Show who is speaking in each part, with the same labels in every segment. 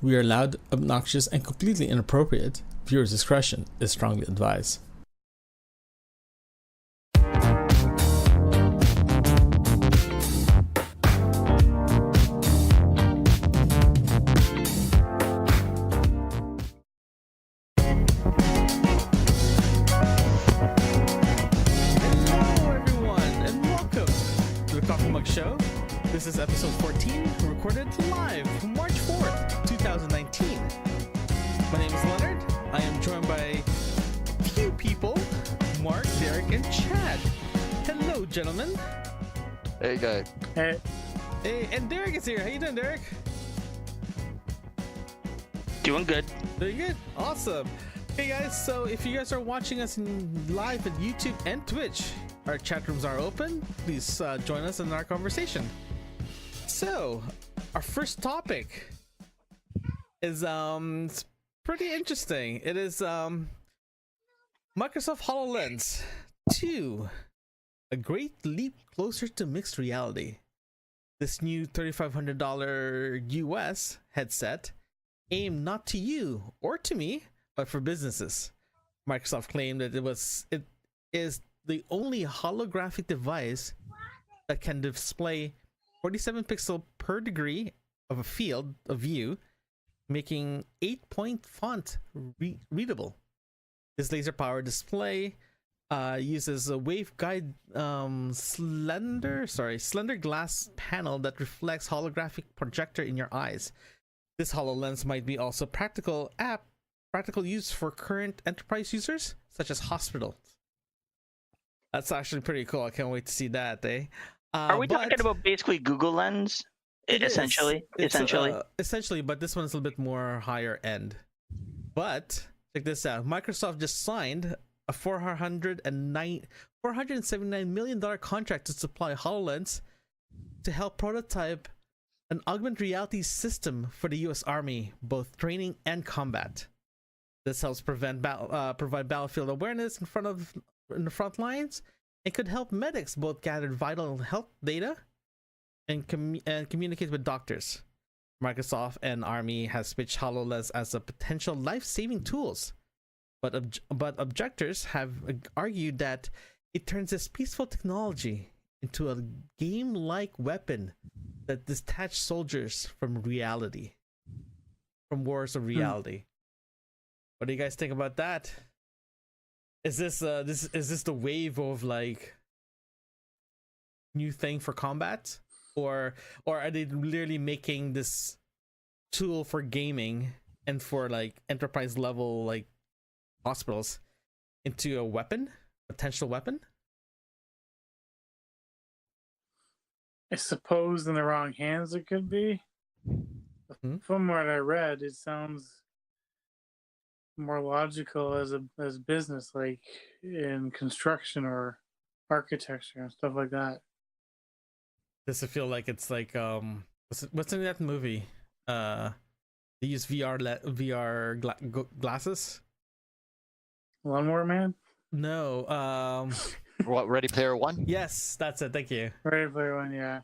Speaker 1: We are loud, obnoxious, and completely inappropriate. Viewers' discretion is strongly advised. Show. This is episode 14, recorded live March 4th, 2019. My name is Leonard. I am joined by a few people, Mark, Derek, and Chad. Hello, gentlemen.
Speaker 2: Hey, guy.
Speaker 3: Hey.
Speaker 1: Hey, and Derek is here. How you doing, Derek?
Speaker 4: Doing good.
Speaker 1: Doing good. Awesome. Hey, guys. So if you guys are watching us live at YouTube and Twitch, our chat rooms are open. Please join us in our conversation. So, our first topic is it's pretty interesting. It is Microsoft HoloLens 2, a great leap closer to mixed reality. This new $3,500 US headset aimed not to you or to me, but for businesses. Microsoft claimed that it is the only holographic device that can display 47 pixels per degree of a field of view, making 8-point font readable. This laser-powered display uses a waveguide slender glass panel that reflects holographic projector in your eyes. This HoloLens might be also practical use for current enterprise users, such as hospitals. That's actually pretty cool. I can't wait to see that, eh?
Speaker 4: Are we talking about basically Google Lens? Essentially,
Speaker 1: but this one is a little bit more higher end. But check this out. Microsoft just signed a $479 million contract to supply HoloLens to help prototype an augmented reality system for the U.S. Army, both training and combat. This helps provide battlefield awareness in the front lines, and could help medics both gather vital health data and communicate with doctors. Microsoft and Army has pitched HoloLens as a potential life-saving tools, but objectors have argued that it turns this peaceful technology into a game-like weapon that detaches soldiers from reality, from wars of reality. What do you guys think about that? Is this the wave of like new thing for combat, or are they literally making this tool for gaming and for like enterprise level like hospitals into a potential weapon?
Speaker 3: I suppose in the wrong hands it could be. From what I read, it sounds more logical as business, like in construction or architecture and stuff like that.
Speaker 1: Does it feel like it's like what's in that movie? They use VR glasses.
Speaker 3: Lawnmower Man?
Speaker 1: No.
Speaker 2: What, Ready Player One?
Speaker 1: Yes, that's it. Thank you.
Speaker 3: Ready Player One, yeah.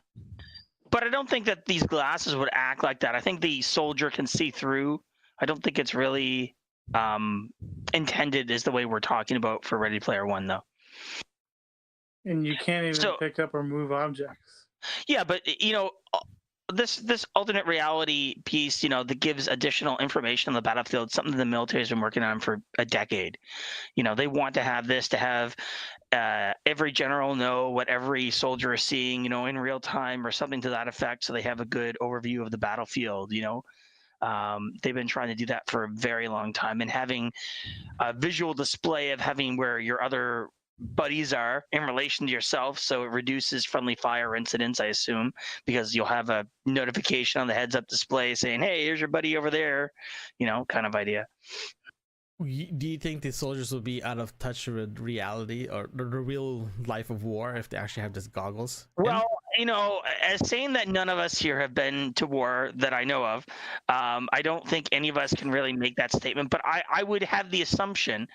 Speaker 4: But I don't think that these glasses would act like that. I think the soldier can see through. I don't think it's really intended is the way we're talking about for Ready Player One, though.
Speaker 3: And you can't even pick up or move objects.
Speaker 4: Yeah, but this alternate reality piece, that gives additional information on the battlefield, something the military has been working on for a decade. They want to have this to have every general know what every soldier is seeing, in real time or something to that effect, so they have a good overview of the battlefield. They've been trying to do that for a very long time, and having a visual display of having where your other buddies are in relation to yourself, so it reduces friendly fire incidents, I assume, because you'll have a notification on the heads-up display saying, hey, here's your buddy over there, kind of idea.
Speaker 1: Do you think the soldiers will be out of touch with reality or the real life of war if they actually have these goggles?
Speaker 4: Well, as saying that none of us here have been to war that I know of, I don't think any of us can really make that statement, but I would have the assumption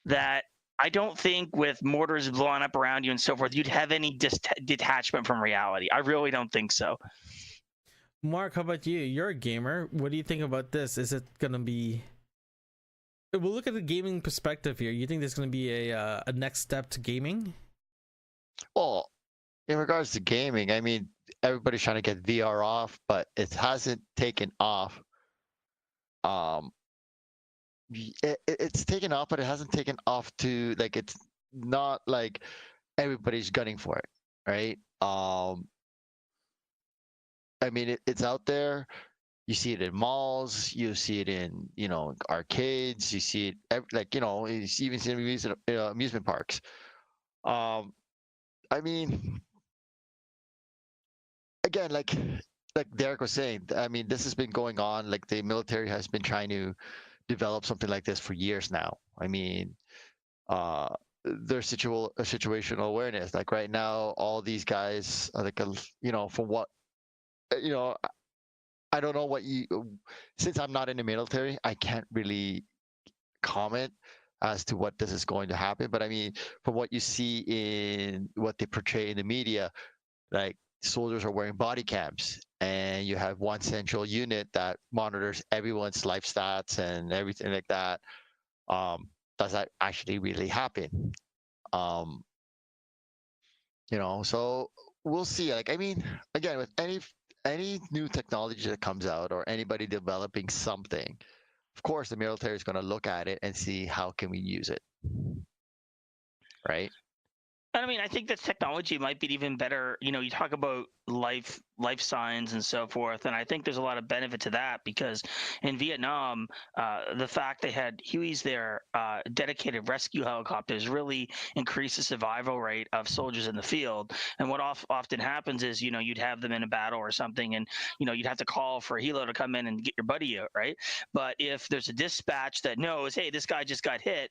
Speaker 4: that I don't think with mortars blowing up around you and so forth, you'd have any detachment from reality. I really don't think so.
Speaker 1: Mark, how about you? You're a gamer. What do you think about this? Is it gonna be? We'll look at the gaming perspective here. You think there's gonna be a next step to gaming?
Speaker 2: Well, in regards to gaming, I mean, everybody's trying to get VR off, but it hasn't taken off. It's taken off, but it hasn't taken off to like it's not like everybody's gunning for it, right? I mean, it's out there. You see it in malls. You see it in arcades. You see it like you even see it in amusement parks. I mean, again, like Derek was saying, I mean, this has been going on. Like the military has been trying to develop something like this for years now. I mean, there's situational awareness. Like right now, all these guys are like, from what, I don't know what since I'm not in the military, I can't really comment as to what this is going to happen. But I mean, from what you see in what they portray in the media, like soldiers are wearing body cams and you have one central unit that monitors everyone's life stats and everything like that. Does that actually really happen? So we'll see. Like, I mean, again, with any new technology that comes out or anybody developing something, of course, the military is going to look at it and see how can we use it, right?
Speaker 4: And I mean, I think this technology might be even better. You talk about life signs and so forth, and I think there's a lot of benefit to that because in Vietnam, the fact they had Hueys there, dedicated rescue helicopters, really increased the survival rate of soldiers in the field. And what often happens is, you'd have them in a battle or something, and you'd have to call for a helo to come in and get your buddy out, right? But if there's a dispatch that knows, hey, this guy just got hit,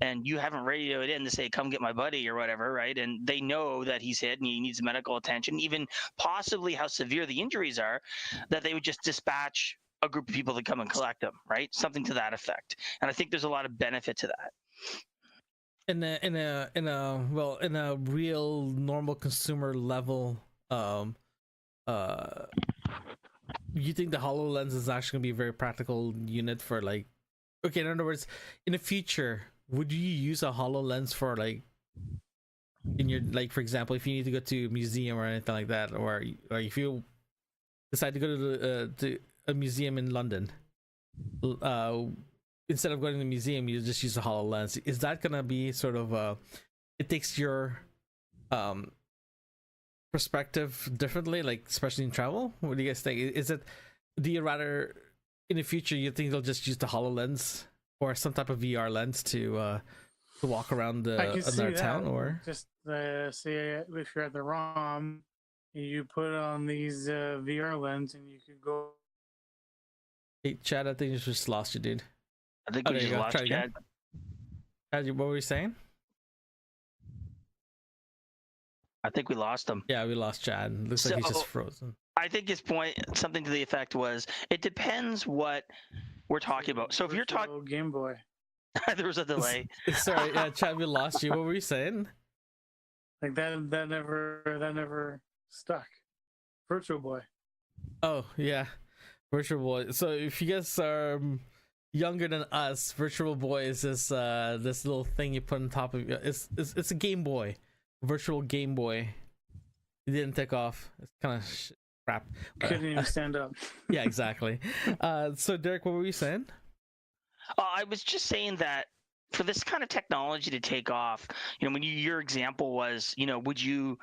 Speaker 4: and you haven't radioed in to say, come get my buddy or whatever, right? And they know that he's hit and he needs medical attention, even possibly how severe the injuries are, that they would just dispatch a group of people to come and collect them, right? Something to that effect. And I think there's a lot of benefit to that.
Speaker 1: In a real normal consumer level, you think the HoloLens is actually gonna be a very practical unit for like, okay, in other words, in the future, would you use a HoloLens for like in your, like, for example, if you need to go to a museum or anything like that, or if you decide to go to a museum in London, instead of going to the museum, you just use a HoloLens. Is that gonna be sort of it takes your perspective differently, like especially in travel? What do you guys think? Do you rather in the future you think they'll just use the HoloLens or some type of VR lens to walk around another town, or
Speaker 3: just say if you're at the ROM, you put on these VR lens and you could go.
Speaker 1: Hey, Chad, I think you just lost you, dude.
Speaker 4: I think we just lost Chad.
Speaker 1: Chad, what were you saying?
Speaker 4: I think we lost him.
Speaker 1: Yeah, we lost Chad. Looks like he's just frozen.
Speaker 4: I think his point, something to the effect was, it depends what we're talking about. So if you're talking
Speaker 3: Game Boy,
Speaker 4: there was a delay.
Speaker 1: Sorry, Chad, we lost you. What were you saying?
Speaker 3: Like that never stuck. Virtual Boy.
Speaker 1: Oh yeah, Virtual Boy. So if you guys are younger than us, Virtual Boy is this little thing you put on top of you. It's a Game Boy, virtual Game Boy. It didn't take off. It's kind of crap.
Speaker 3: Couldn't even stand up.
Speaker 1: Yeah, exactly. So Derek, what were you saying?
Speaker 4: I was just saying that for this kind of technology to take off, when your example was, would you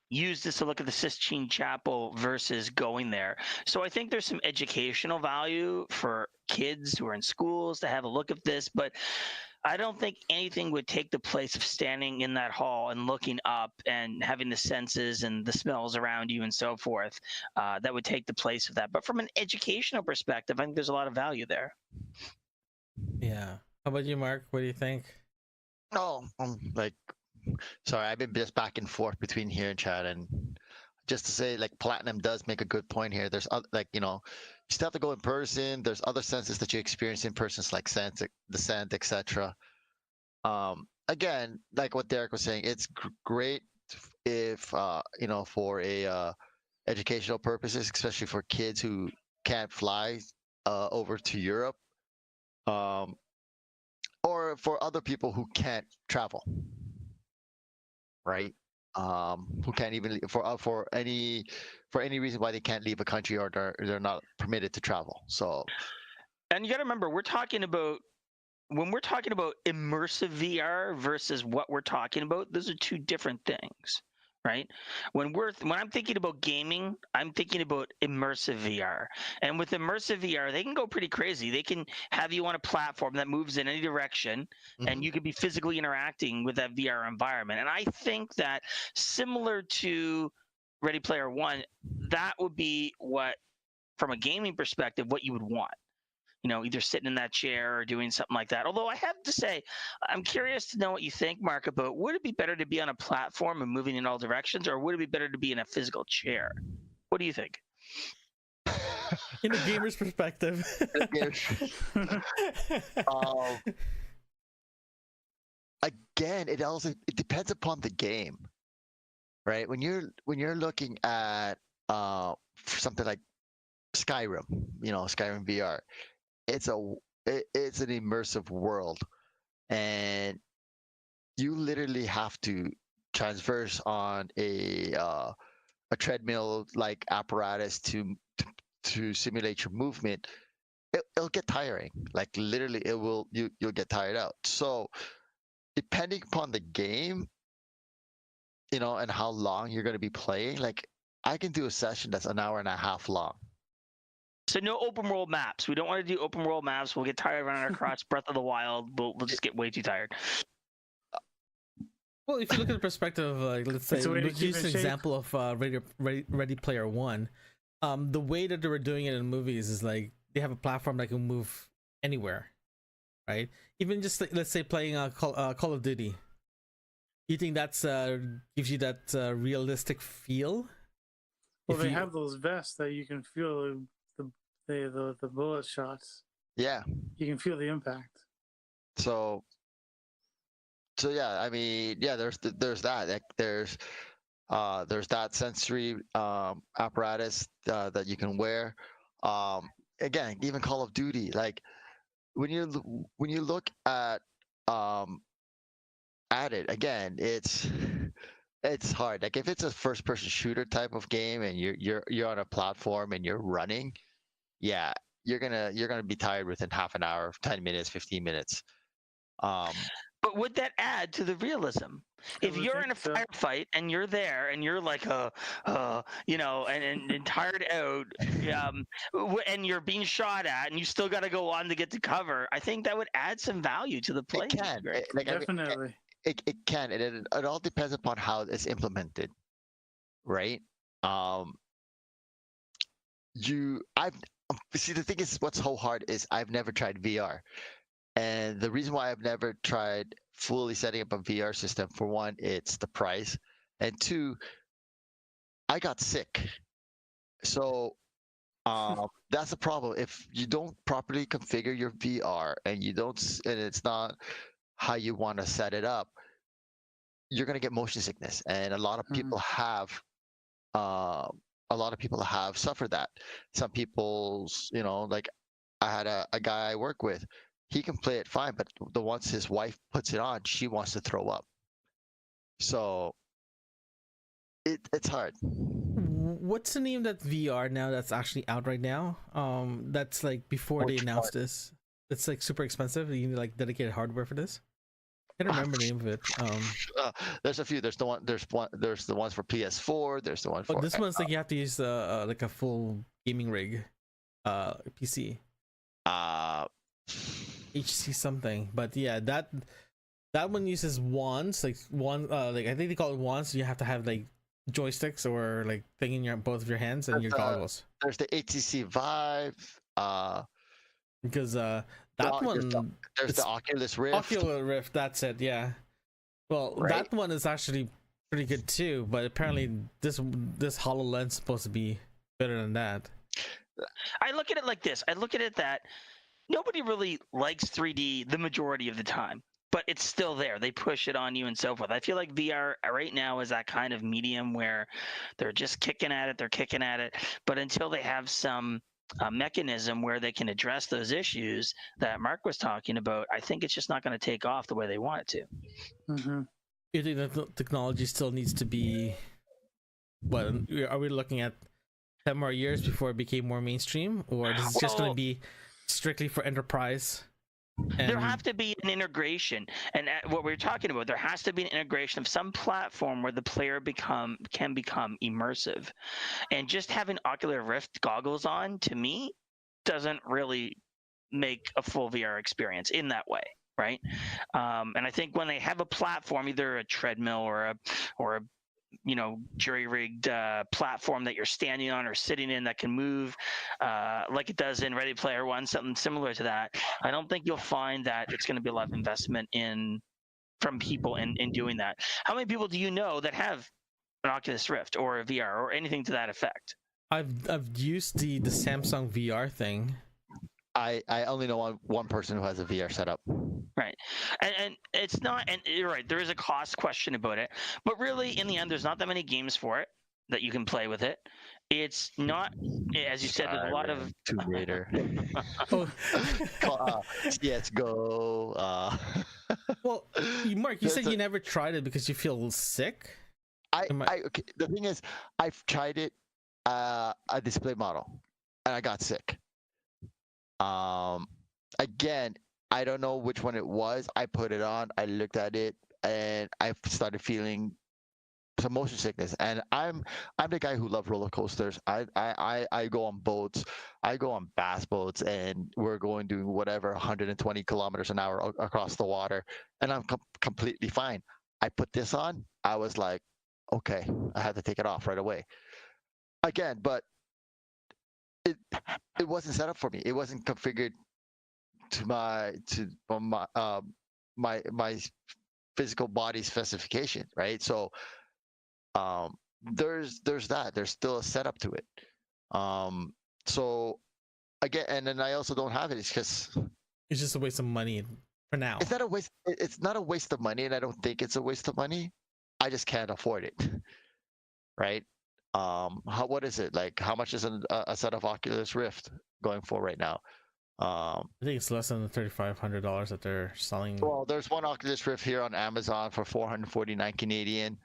Speaker 4: use this to look at the Sistine Chapel versus going there? So I think there's some educational value for kids who are in schools to have a look at this, but I don't think anything would take the place of standing in that hall and looking up and having the senses and the smells around you and so forth. That would take the place of that. But from an educational perspective, I think there's a lot of value there.
Speaker 1: Yeah. How about you, Mark? What do you think?
Speaker 2: No, sorry, I've been just back and forth between here and Chad, and just to say, like, Platinum does make a good point here. There's you still have to go in person. There's other senses that you experience in person, like scent, the scent, etc. Again, like what Derek was saying, it's great if for a educational purposes, especially for kids who can't fly over to Europe, or for other people who can't travel, right? Who can't even for any reason why they can't leave a country, or they're not permitted to travel. So,
Speaker 4: and you got to remember, when we're talking about immersive VR versus what we're talking about, those are two different things, right? When I'm thinking about gaming, I'm thinking about immersive VR. And with immersive VR, they can go pretty crazy. They can have you on a platform that moves in any direction, and you can be physically interacting with that VR environment. And I think that, similar to Ready Player One, that would be what, from a gaming perspective, what you would want. Either sitting in that chair or doing something like that. Although I have to say, I'm curious to know what you think, Marc, about, would it be better to be on a platform and moving in all directions, or would it be better to be in a physical chair? What do you think?
Speaker 1: In a gamer's perspective.
Speaker 2: Again, it depends upon the game, right? When you're looking at something like Skyrim, Skyrim VR, it's an immersive world, and you literally have to transverse on a treadmill like apparatus to simulate your movement. It'll get tiring. Like, literally, you'll get tired out. So depending upon the game, and how long you're going to be playing, like, I can do a session that's an hour and a half long.
Speaker 4: So no open world maps. We don't want to do open world maps. We'll get tired running across Breath of the Wild. We'll just get way too tired.
Speaker 1: Well, if you look at the perspective, let's say, let's use an example of Ready Player One. The way that they were doing it in movies is like they have a platform that can move anywhere, right? Even just let's say playing Call of Duty. You think that's gives you that realistic feel?
Speaker 3: Well, they have those vests that you can feel the bullet shots.
Speaker 2: Yeah,
Speaker 3: you can feel the impact.
Speaker 2: So yeah, I mean, yeah, there's that. Like, there's that sensory apparatus that you can wear. Again, even Call of Duty, like, when you look at it again, it's hard. Like, if it's a first person shooter type of game and you're on a platform and you're running, yeah, you're gonna be tired within half an hour, 10 minutes, 15 minutes.
Speaker 4: But would that add to the realism? If you're in a firefight and you're there and you're like, and tired out, and you're being shot at, and you still got to go on to get to cover, I think that would add some value to the play.
Speaker 2: It can,
Speaker 3: definitely.
Speaker 2: It can. It all depends upon how it's implemented, right? See, the thing is, what's so hard is I've never tried VR. And the reason why I've never tried fully setting up a VR system, for one, it's the price. And two, I got sick. So that's the problem. If you don't properly configure your VR and it's not how you want to set it up, you're going to get motion sickness. And a lot of people have suffered that. Some people's, like, I had a guy I work with. He can play it fine, but once his wife puts it on, she wants to throw up. So it's hard.
Speaker 1: What's the name of that VR now that's actually out right now? That's like before they announced this. It's like super expensive. You need like dedicated hardware for this. I can't remember the name of it.
Speaker 2: There's a few. There's the ones for PS4. There's the one for.
Speaker 1: This one's like you have to use like a full gaming rig, PC. HC something, but yeah, that one uses wands, like I think they call it wands. So you have to have like joysticks or like thing in both of your hands and your goggles.
Speaker 2: There's the HTC Vive.
Speaker 1: Because there's the
Speaker 2: Oculus Rift.
Speaker 1: Oculus Rift, that's it. Yeah. Well, right? That one is actually pretty good too, but apparently this HoloLens is supposed to be better than that.
Speaker 4: I look at it like this. I look at it that nobody really likes 3D the majority of the time. but it's still there. They push it on you and so forth. I feel like VR right now is that kind of medium where they're just kicking at it, but until they have some mechanism where they can address those issues that Mark was talking about, I think it's just not going to take off the way they want it to.
Speaker 3: Mm-hmm.
Speaker 1: You think that the technology still needs to be, what are we looking at, 10 more years before it became more mainstream, or is it just going to be strictly for enterprise?
Speaker 4: There have to be an integration, and what we're talking about, there has to be an integration of some platform where the player can become immersive, and just having Oculus Rift goggles on, to me, doesn't really make a full VR experience in that way, right? And I think when they have a platform, either a treadmill or a jury-rigged platform that you're standing on or sitting in that can move like it does in Ready Player One, something similar to that, I don't think you'll find that it's going to be a lot of investment from people in doing that. How many people do you know that have an Oculus Rift or a VR or anything to that effect?
Speaker 1: I've used the Samsung VR thing.
Speaker 2: I only know one person who has a VR setup.
Speaker 4: Right. And it's not, and you're right, there is a cost question about it, but really in the end, there's not that many games for it that you can play with it. It's not, as you said, there's a lot of
Speaker 2: Tomb Raider, CS:GO.
Speaker 1: Well, Mark, you said you never tried it because you feel sick.
Speaker 2: Okay, the thing is, I've tried it, a display model, and I got sick. Again, I don't know which one it was. I put it on, I looked at it, and I started feeling some motion sickness. And I'm the guy who loves roller coasters. I go on boats, I go on bass boats, and we're doing whatever 120 kilometers an hour across the water, and I'm completely fine. I put this on, I was like, okay, I had to take it off right away. Again, but it wasn't set up for me. It wasn't configured to my physical body specification, right? So there's that. There's still a setup to it. So again, and then I also don't have it. It's because
Speaker 1: it's just a waste of money for now.
Speaker 2: It's not a waste. It's not a waste of money, and I don't think it's a waste of money. I just can't afford it, right? What is it like? How much is a set of Oculus Rift going for right now?
Speaker 1: I think it's less than the $3,500 that they're selling.
Speaker 2: Well, there's one Oculus Rift here on Amazon for 449 Canadian.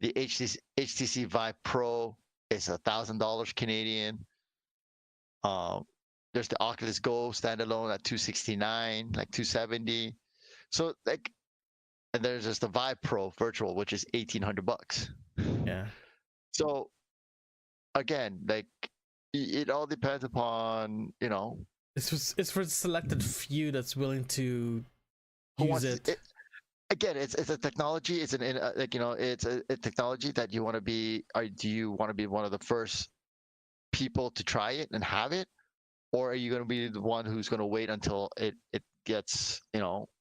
Speaker 2: The HTC Vive Pro is $1,000 Canadian. There's the Oculus Go standalone at $269, like $270. So like, and there's just the Vive Pro virtual, which is $1,800.
Speaker 1: Yeah.
Speaker 2: So again, like it all depends upon,
Speaker 1: It's for the selected few that's willing to use it.
Speaker 2: Again, it's a technology. It's it's a technology that you want to be. Or do you want to be one of the first people to try it and have it, or are you going to be the one who's going to wait until it gets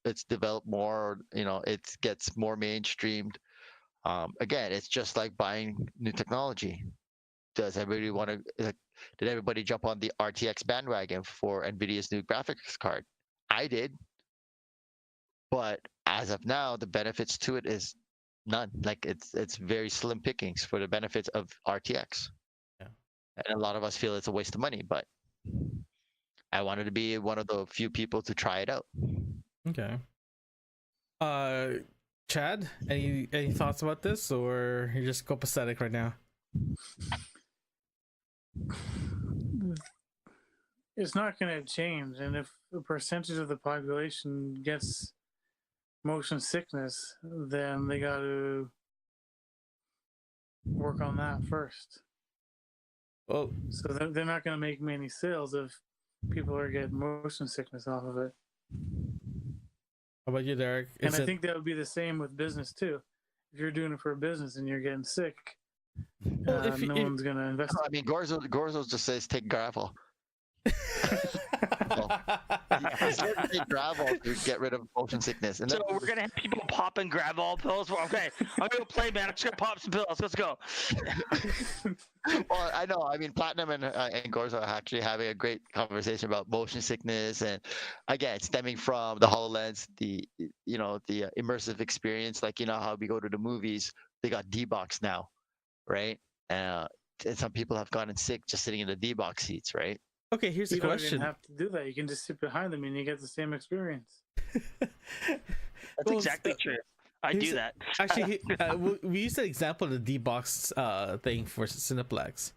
Speaker 2: it's developed more, or it gets more mainstreamed? Again, it's just like buying new technology. Does everybody want to? Did everybody jump on the RTX bandwagon for NVIDIA's new graphics card? I did, but as of now, the benefits to it is none. Like it's very slim pickings for the benefits of RTX.
Speaker 1: Yeah,
Speaker 2: and a lot of us feel it's a waste of money, but I wanted to be one of the few people to try it out.
Speaker 1: Okay. Chad, any thoughts about this, or you're just copacetic right now?
Speaker 3: It's not going to change, and if a percentage of the population gets motion sickness, then they got to work on that first.
Speaker 1: Well,
Speaker 3: so they're not going to make many sales if people are getting motion sickness off of it.
Speaker 1: How about you, Derek?
Speaker 3: And I think that would be the same with business too. If you're doing it for a business and you're getting sick, no one's going to invest.
Speaker 2: I mean, Gorzo just says take gravel. take gravel to get rid of motion sickness. And
Speaker 4: So we're gonna have people popping grab all pills. Well, okay, I'm gonna play, man. I'm just gonna pop some pills. Let's go.
Speaker 2: well, I know. I mean, Platinum and Gorzo are actually having a great conversation about motion sickness, and again, stemming from the HoloLens, the immersive experience. Like how we go to the movies, they got D-Box now, right? And some people have gotten sick just sitting in the D-Box seats, right?
Speaker 1: Okay, here's the
Speaker 3: You don't
Speaker 1: question.
Speaker 3: even have to do that. You can just sit behind them and you get the same experience.
Speaker 4: That's exactly true. I do that.
Speaker 1: Actually, we used the example of the D-Box thing for Cineplex.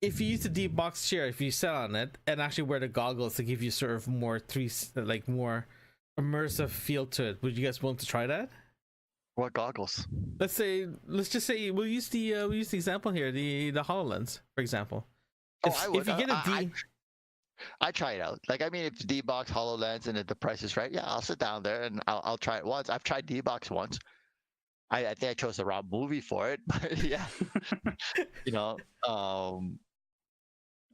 Speaker 1: If you use the D-Box chair, if you sit on it and actually wear the goggles to give you sort of more more immersive feel to it, would you guys want to try that?
Speaker 2: What goggles?
Speaker 1: Let's just say we'll use the example here, the HoloLens, for example.
Speaker 2: I would.
Speaker 1: If you get a
Speaker 2: I try it out. Like, I mean, if D-Box, HoloLens, and if the price is right, yeah, I'll sit down there and I'll try it once. I've tried D-Box once. I think I chose the wrong movie for it, but yeah,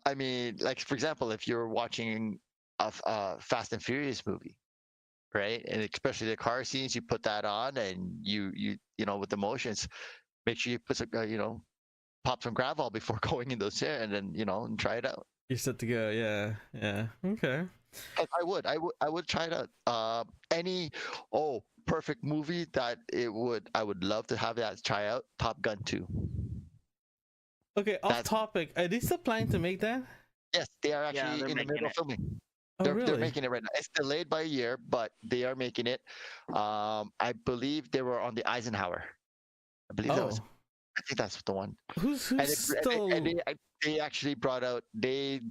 Speaker 2: I mean, like, for example, if you're watching a Fast and Furious movie, right, and especially the car scenes, you put that on and you with the motions, make sure you put some, pop some gravel before going in those chair and then and try it out.
Speaker 1: You're set to go. Yeah. Okay.
Speaker 2: I would try to any perfect movie that I would love to have that try out. Top Gun 2.
Speaker 1: Okay, off topic. Are they still planning to make that?
Speaker 2: Yes, they are actually in the middle of filming. They're making it right now. It's delayed by a year, but they are making it. I believe they were on the Eisenhower. I think that's the one.
Speaker 1: Who's still?
Speaker 2: And they actually they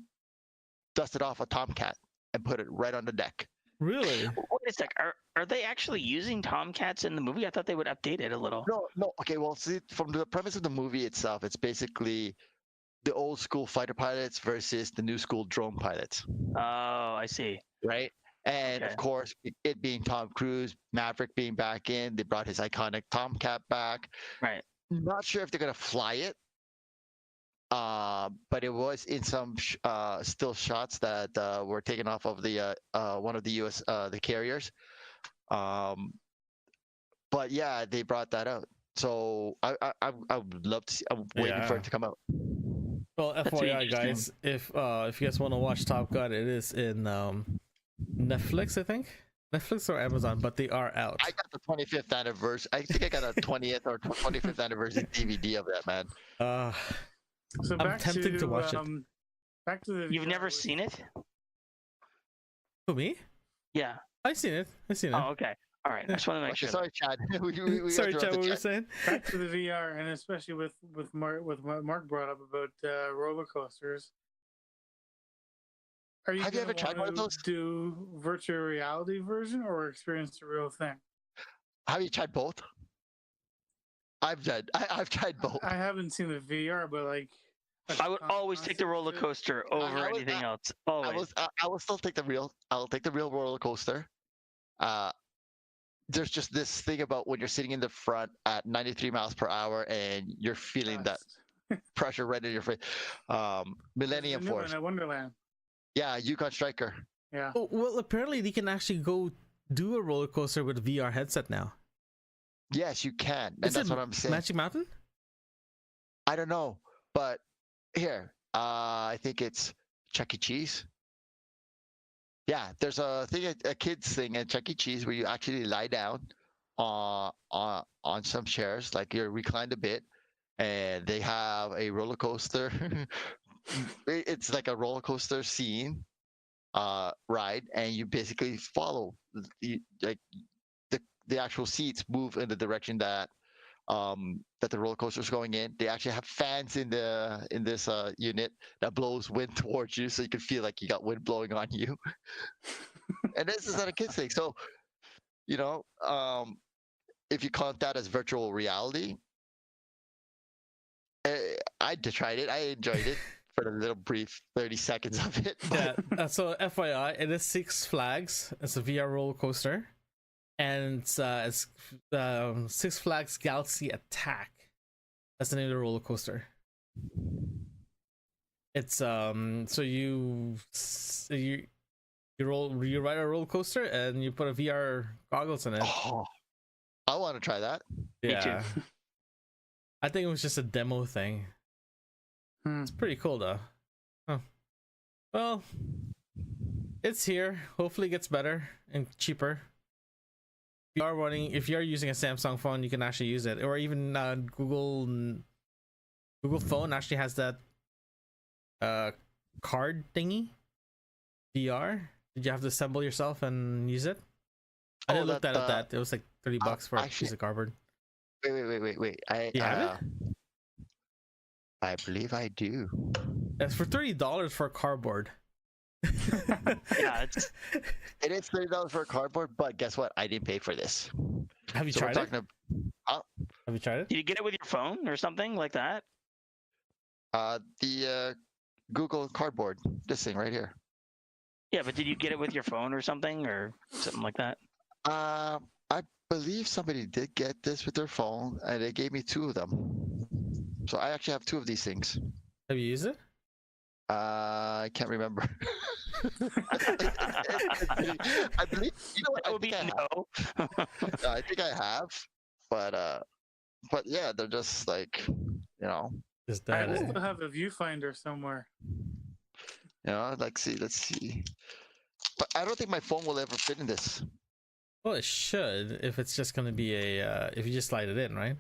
Speaker 2: dusted off a Tomcat and put it right on the deck.
Speaker 1: Really?
Speaker 4: Wait a sec. Are they actually using Tomcats in the movie? I thought they would update it a little.
Speaker 2: No. Okay, well, see, from the premise of the movie itself, it's basically the old school fighter pilots versus the new school drone pilots.
Speaker 4: Oh, I see.
Speaker 2: Right? And of course, it being Tom Cruise, Maverick being back in, they brought his iconic Tomcat back.
Speaker 4: Right.
Speaker 2: Not sure if they're gonna fly it, but it was in some still shots that were taken off of the one of the U.S. The carriers. But yeah, they brought that out. So I would love to see. I'm waiting for it to come out.
Speaker 1: Well, FYI, guys, if you guys want to watch Top Gun, it is in Netflix, I think. Netflix or Amazon, but they are out.
Speaker 2: I got the 25th anniversary. I think I got a 20th or 25th anniversary DVD of that, man.
Speaker 3: So
Speaker 1: I'm tempted to watch it.
Speaker 3: Back to the.
Speaker 4: You've never seen it?
Speaker 1: Who, me?
Speaker 4: Yeah.
Speaker 1: I've seen it.
Speaker 4: Oh, okay. All right. I just want to make sure.
Speaker 2: Sorry, Chad.
Speaker 1: Sorry, Chad. What were you saying?
Speaker 3: Back to the VR, and especially with what Mark brought up about roller coasters.
Speaker 2: Have you ever tried one of those?
Speaker 3: Do virtual reality version or experience the real thing?
Speaker 2: Have you tried both? I've tried both.
Speaker 3: I haven't seen the VR, but like.
Speaker 4: I would always take the roller coaster over anything else. Always.
Speaker 2: I will still take the real. I'll take the real roller coaster. There's just this thing about when you're sitting in the front at 93 miles per hour and you're feeling that pressure right in your face. Millennium Force.
Speaker 3: In Wonderland.
Speaker 2: Yeah, Yukon Striker.
Speaker 3: Yeah.
Speaker 1: Oh, well, apparently they can actually go do a roller coaster with a VR headset now.
Speaker 2: Yes, you can, and that's what I'm saying.
Speaker 1: Magic Mountain?
Speaker 2: I don't know, but here, I think it's Chuck E. Cheese. Yeah, there's a thing, a kids thing at Chuck E. Cheese where you actually lie down on some chairs, like you're reclined a bit, and they have a roller coaster. It's like a roller coaster scene, ride, and you basically follow the actual seats move in the direction that the roller coaster is going in. They actually have fans in this unit that blows wind towards you, so you can feel like you got wind blowing on you. And this is not a kid's thing. So, if you count that as virtual reality, I tried it. I enjoyed it for a little brief 30 seconds of it.
Speaker 1: Yeah. So FYI, it is Six Flags. It's a VR roller coaster. And it's Six Flags Galaxy Attack. That's the name of the roller coaster. It's so you You ride a roller coaster and you put a VR goggles in it.
Speaker 2: Oh, I want to try that.
Speaker 1: Yeah. I think it was just a demo thing. It's pretty cool though. Huh. Well, it's here. Hopefully it gets better and cheaper. If you're using a Samsung phone, you can actually use it, or even Google phone actually has that card thingy, VR. Did you have to assemble yourself and use it? I didn't look at that. It was like $30 for a piece of cardboard.
Speaker 2: Wait.
Speaker 1: You have it?
Speaker 2: I believe I do.
Speaker 1: That's for $30 for a cardboard.
Speaker 4: Yeah,
Speaker 2: it is $30 for a cardboard, but guess what? I didn't pay for this.
Speaker 1: Have you tried it? Have you tried it?
Speaker 4: Did you get it with your phone or something like that?
Speaker 2: The Google Cardboard, this thing right here.
Speaker 4: Yeah, but did you get it with your phone or something like that?
Speaker 2: I believe somebody did get this with their phone, and they gave me 2 of them. So I actually have 2 of these things.
Speaker 1: Have you used it?
Speaker 2: I can't remember. I believe, you know what? I think I have, but yeah, they're just like,
Speaker 1: Just
Speaker 3: I
Speaker 1: that.
Speaker 3: still have a viewfinder somewhere.
Speaker 2: let's see. But I don't think my phone will ever fit in this.
Speaker 1: Well, it should if it's just gonna be if you just slide it in, right?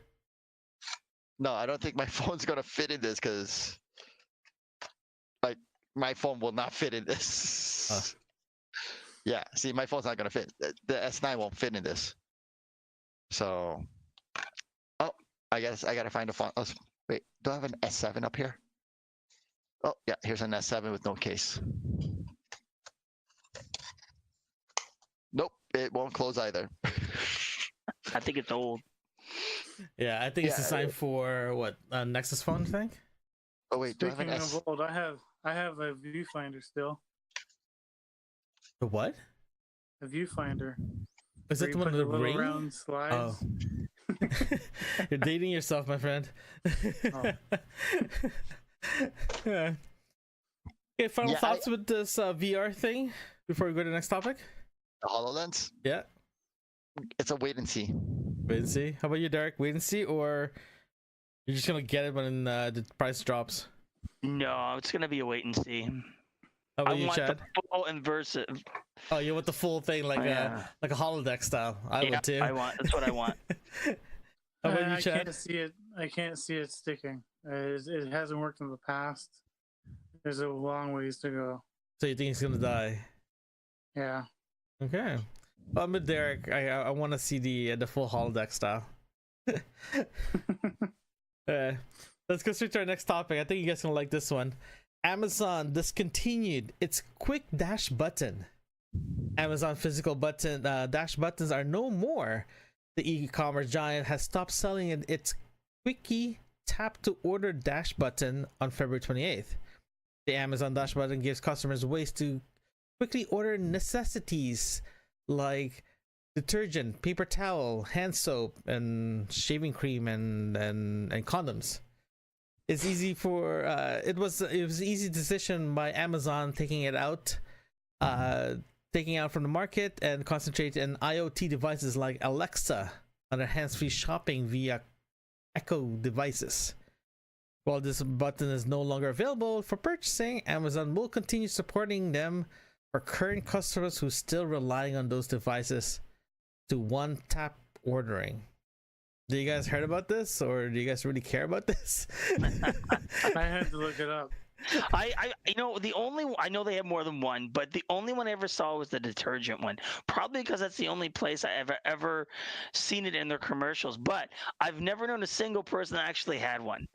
Speaker 2: No, I don't think my phone's gonna fit in this because, like, my phone will not fit in this. Yeah, see, my phone's not gonna fit. The S9 won't fit in this. So, I guess I gotta find a phone. Oh, wait, do I have an S7 up here? Oh, yeah, here's an S7 with no case. Nope, it won't close either.
Speaker 4: I think it's old.
Speaker 1: Yeah, I think it's designed for what Nexus phone thing.
Speaker 2: Oh wait, do I have an
Speaker 3: Speaking of old, I have a viewfinder still.
Speaker 1: The what?
Speaker 3: A viewfinder.
Speaker 1: Is that the one with the ring?
Speaker 3: Round slides.
Speaker 1: Oh. You're dating yourself, my friend. Yeah. Okay, final thoughts with this VR thing before we go to the next topic?
Speaker 2: The HoloLens?
Speaker 1: Yeah.
Speaker 2: It's a wait and see.
Speaker 1: Wait and see. How about you, Derek? Wait and see, or you're just gonna get it when the price drops?
Speaker 4: No, it's gonna be a wait and see.
Speaker 1: How about you,
Speaker 4: want
Speaker 1: Chad?
Speaker 4: the full immersive.
Speaker 1: Oh, you want the full thing, like a holodeck style? I would too.
Speaker 4: That's what I want.
Speaker 1: How about you,
Speaker 3: I
Speaker 1: Chad?
Speaker 3: can't see it sticking. It hasn't worked in the past. There's a long ways to go.
Speaker 1: So you think it's gonna die?
Speaker 3: Yeah.
Speaker 1: Okay. Well, I'm with Derek. I want to see the full holodeck style. Let's go straight to our next topic. I think you guys gonna like this one. Amazon discontinued its quick dash button. Amazon physical button dash buttons are no more. The e-commerce giant has stopped selling its quickie tap to order dash button on February 28th. The Amazon dash button gives customers ways to quickly order necessities like detergent, paper towel, hand soap, and shaving cream and condoms. It's easy for it was an easy decision by Amazon taking out from the market and concentrate on IoT devices like Alexa on their hands-free shopping via Echo devices. While this button is no longer available for purchasing, Amazon will continue supporting them for current customers who still relying on those devices to one-tap ordering. Do you guys heard about this, or do you guys really care about this?
Speaker 3: I had to look it up.
Speaker 4: I know they have more than one, but the only one I ever saw was the detergent one. Probably because that's the only place I ever seen it in their commercials. But I've never known a single person that actually had one.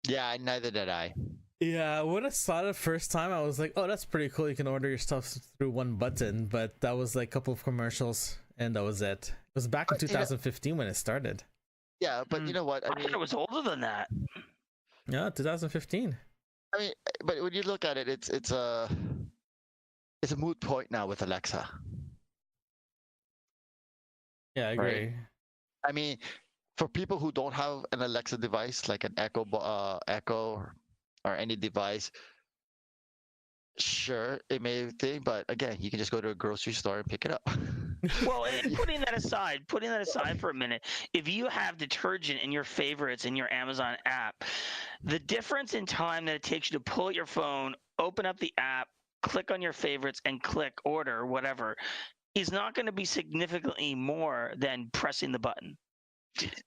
Speaker 2: Yeah, neither did I.
Speaker 1: Yeah, when I saw it the first time, I was like, "Oh, that's pretty cool. You can order your stuff through one button." But that was like a couple of commercials, and that was it. It was back in 2015 when it started.
Speaker 2: Yeah, but you know what?
Speaker 4: I thought it was older than that.
Speaker 1: Yeah, 2015.
Speaker 2: I mean, but when you look at it, it's a moot point now with Alexa.
Speaker 1: Yeah, I agree.
Speaker 2: Right. I mean, for people who don't have an Alexa device like an Echo or any device, Sure, it may think, but again, you can just go to a grocery store and pick it up.
Speaker 4: Well, and putting that aside for a minute, if you have detergent in your favorites in your Amazon app, the difference in time that it takes you to pull out your phone, open up the app, click on your favorites, and click order, whatever, is not going to be significantly more than pressing the button.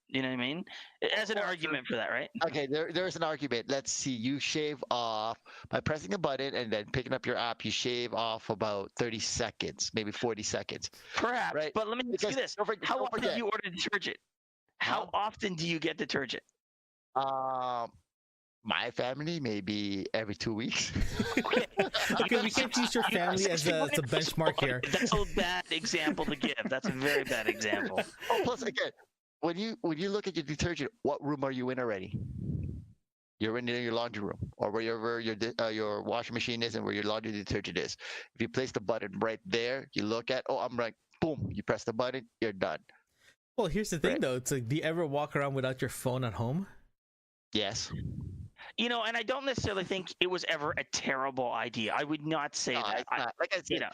Speaker 4: You know what I mean? As an argument for that, right?
Speaker 2: Okay, there's an argument. Let's see. You shave off by pressing a button and then picking up your app. You shave off about 30 seconds, maybe 40 seconds.
Speaker 4: Perhaps.
Speaker 2: Right?
Speaker 4: But let me ask you this: how often do you order detergent? How often do you get detergent?
Speaker 2: My family maybe every 2 weeks.
Speaker 1: Okay, we can't use your family as a benchmark here.
Speaker 4: That's a bad example to give. That's a very bad example.
Speaker 2: Oh, plus again, when you look at your detergent, what room are you in already? You're in your laundry room or wherever your washing machine is and where your laundry detergent is. If you place the button right there, you look at, I'm right, boom, you press the button, you're done.
Speaker 1: Well, here's the thing though. It's like, do you ever walk around without your phone at home?
Speaker 2: Yes.
Speaker 4: You know, and I don't necessarily think it was ever a terrible idea. I would not say that.
Speaker 2: Like I said,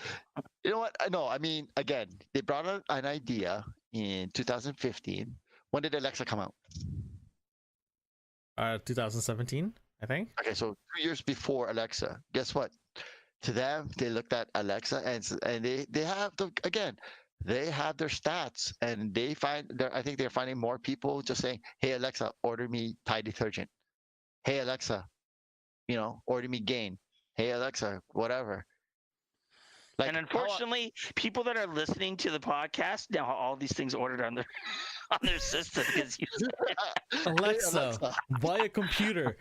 Speaker 2: you know what? No, I mean, again, they brought out an idea in 2015. When did Alexa come out?
Speaker 1: 2017, I think.
Speaker 2: Okay, so 2 years before Alexa. Guess what? To them, they looked at Alexa and they have they have their stats and I think they're finding more people just saying, "Hey Alexa, order me Tide detergent. Hey Alexa, order me Gain. Hey Alexa, whatever."
Speaker 4: Like, and unfortunately, people that are listening to the podcast now have all these things ordered on their system.
Speaker 1: Alexa, buy a computer.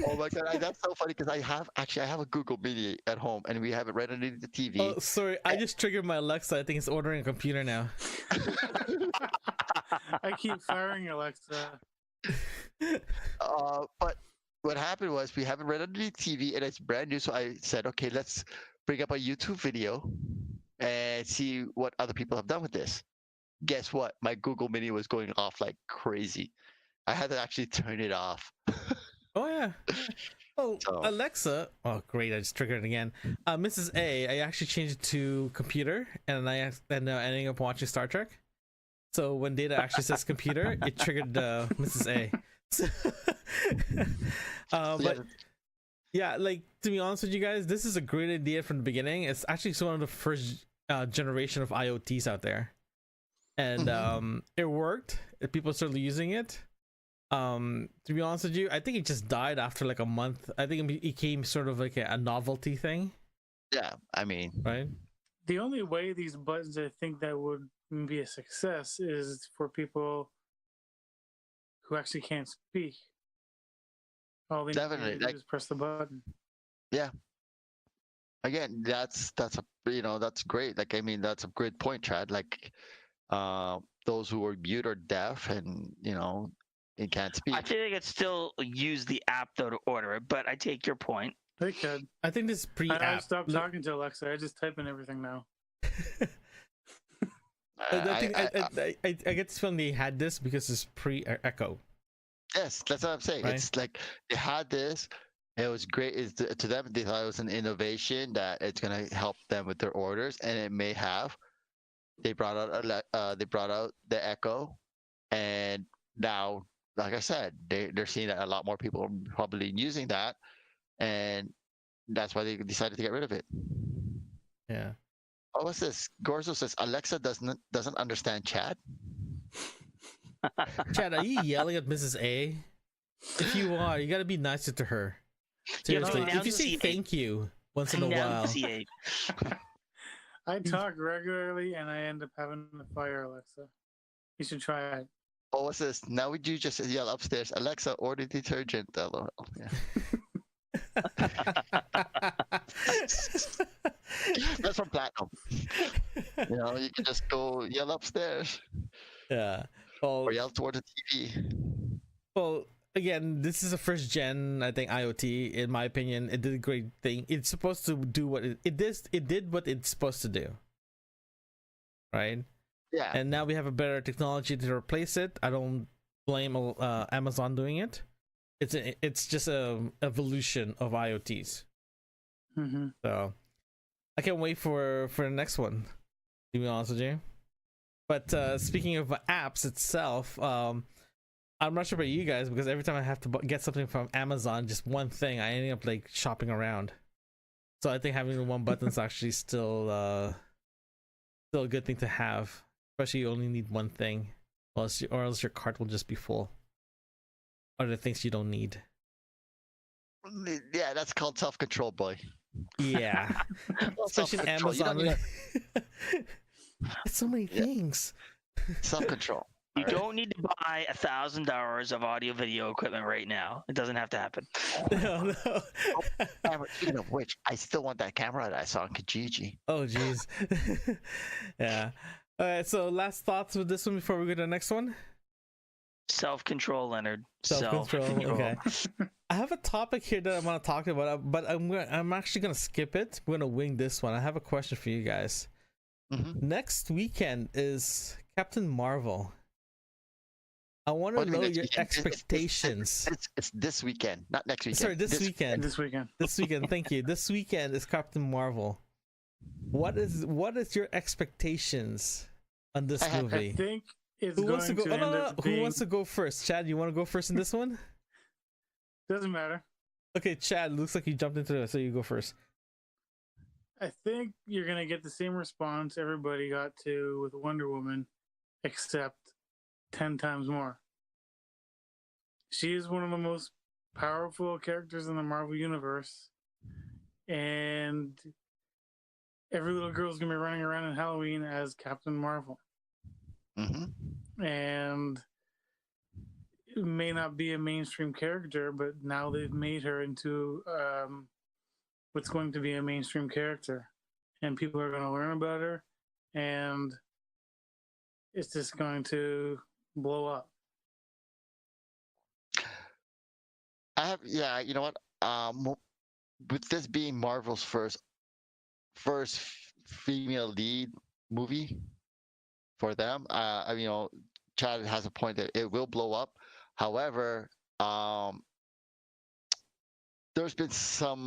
Speaker 2: Oh my god, that's so funny because I have a Google Mini at home and we have it right underneath the TV.
Speaker 1: Oh, sorry, I just triggered my Alexa. I think it's ordering a computer now.
Speaker 3: I keep firing Alexa.
Speaker 2: But what happened was we have it right underneath the TV and it's brand new. So I said, okay, let's bring up a YouTube video and see what other people have done with this. Guess what? My Google Mini was going off like crazy. I had to actually turn it off.
Speaker 1: Oh yeah. Oh, so. Alexa. Oh great! I just triggered it again. Mrs. A. I actually changed it to computer, and I ended up watching Star Trek. So when Data actually says computer, it triggered Mrs. A. But yeah, like, to be honest with you guys, this is a great idea from the beginning. It's actually one of the first generation of IoTs out there, and it worked. People started using it. To be honest with you, I think it just died after like a month. I think it became sort of like a novelty thing.
Speaker 2: Yeah, I mean,
Speaker 1: right?
Speaker 3: The only way these buttons, I think, that would be a success is for people who actually can't speak. All they need to do is press the button.
Speaker 2: Yeah. Again, that's great. Like, I mean, that's a great point, Chad. Like, those who are mute or deaf and they can't speak.
Speaker 4: I think they could still use the app though to order it, but I take your point.
Speaker 3: They could.
Speaker 1: I think this pre-app.
Speaker 3: I stopped talking to Alexa. I just type in everything now.
Speaker 1: I get this feeling they had this because it's pre-echo.
Speaker 2: Yes, that's what I'm saying. Right? It's like they had this. It was great. To them, they thought it was an innovation that it's gonna help them with their orders, and it may have. They brought out the Echo, and now, like I said, they're seeing that a lot more people are probably using that, and that's why they decided to get rid of it.
Speaker 1: Yeah.
Speaker 2: Oh, what's this? Gorzo says Alexa doesn't understand chat.
Speaker 1: Chad, are you yelling at Mrs. A? If you are, you gotta be nicer to her. Seriously, if you say thank you once in a while.
Speaker 3: I talk regularly and I end up having to fire Alexa. You should try it.
Speaker 2: Oh, what's this? Now would you just yell upstairs, Alexa, order detergent? LOL. Yeah. That's from Platinum. You can just go yell upstairs.
Speaker 1: Yeah.
Speaker 2: Or yell toward the TV.
Speaker 1: Well, again, this is a first gen, I think, IoT. In my opinion, it did a great thing. It's supposed to do what it did. It did what it's supposed to do. Right?
Speaker 2: Yeah.
Speaker 1: And now we have a better technology to replace it. I don't blame Amazon doing it. it's just a evolution of IoTs.
Speaker 3: Mm-hmm.
Speaker 1: So I can't wait for the next one, to be honest with you. But speaking of apps itself, I'm not sure about you guys, because every time I have to get something from Amazon, just one thing, I end up like shopping around. So I think having the one button is actually still a good thing to have, especially you only need one thing, or else your cart will just be full. Other things you don't need.
Speaker 2: Yeah, that's called self-control, boy.
Speaker 1: Yeah, especially Amazon. It's so many things.
Speaker 2: Self-control.
Speaker 4: You don't need to buy $1,000 of audio video equipment right now. It doesn't have to happen.
Speaker 1: No.
Speaker 2: Speaking of which, I still want that camera that I saw in Kijiji.
Speaker 1: Oh, jeez. Yeah. All right. So, last thoughts with this one before we go to the next one.
Speaker 4: Self-control, Leonard.
Speaker 1: Self-control. Okay. I have a topic here that I want to talk about, but I'm actually gonna skip it. We're gonna wing this one. I have a question for you guys.
Speaker 2: Mm-hmm.
Speaker 1: Next weekend is Captain Marvel. I want to know your expectations.
Speaker 2: It's this weekend, not next weekend.
Speaker 1: Sorry, this weekend.
Speaker 3: This weekend.
Speaker 1: This weekend. Thank you. This weekend is Captain Marvel. What is your expectations on this movie?
Speaker 3: I think it's
Speaker 1: Who
Speaker 3: going
Speaker 1: wants to go?
Speaker 3: to end up
Speaker 1: Who
Speaker 3: being...
Speaker 1: wants to go first? Chad, you want to go first in this one?
Speaker 3: Doesn't matter.
Speaker 1: Okay, Chad, looks like you jumped into it, so you go first.
Speaker 3: I think you're going to get the same response everybody got to with Wonder Woman, except 10 times more. She is one of the most powerful characters in the Marvel Universe, and every little girl's going to be running around in Halloween as Captain Marvel.
Speaker 2: Mm-hmm.
Speaker 3: And it may not be a mainstream character, but now they've made her into what's going to be a mainstream character, and people are going to learn about her, and it's just going to blow up.
Speaker 2: You know what? With this being Marvel's first female lead movie for them, Chad has a point that it will blow up. However, there's been some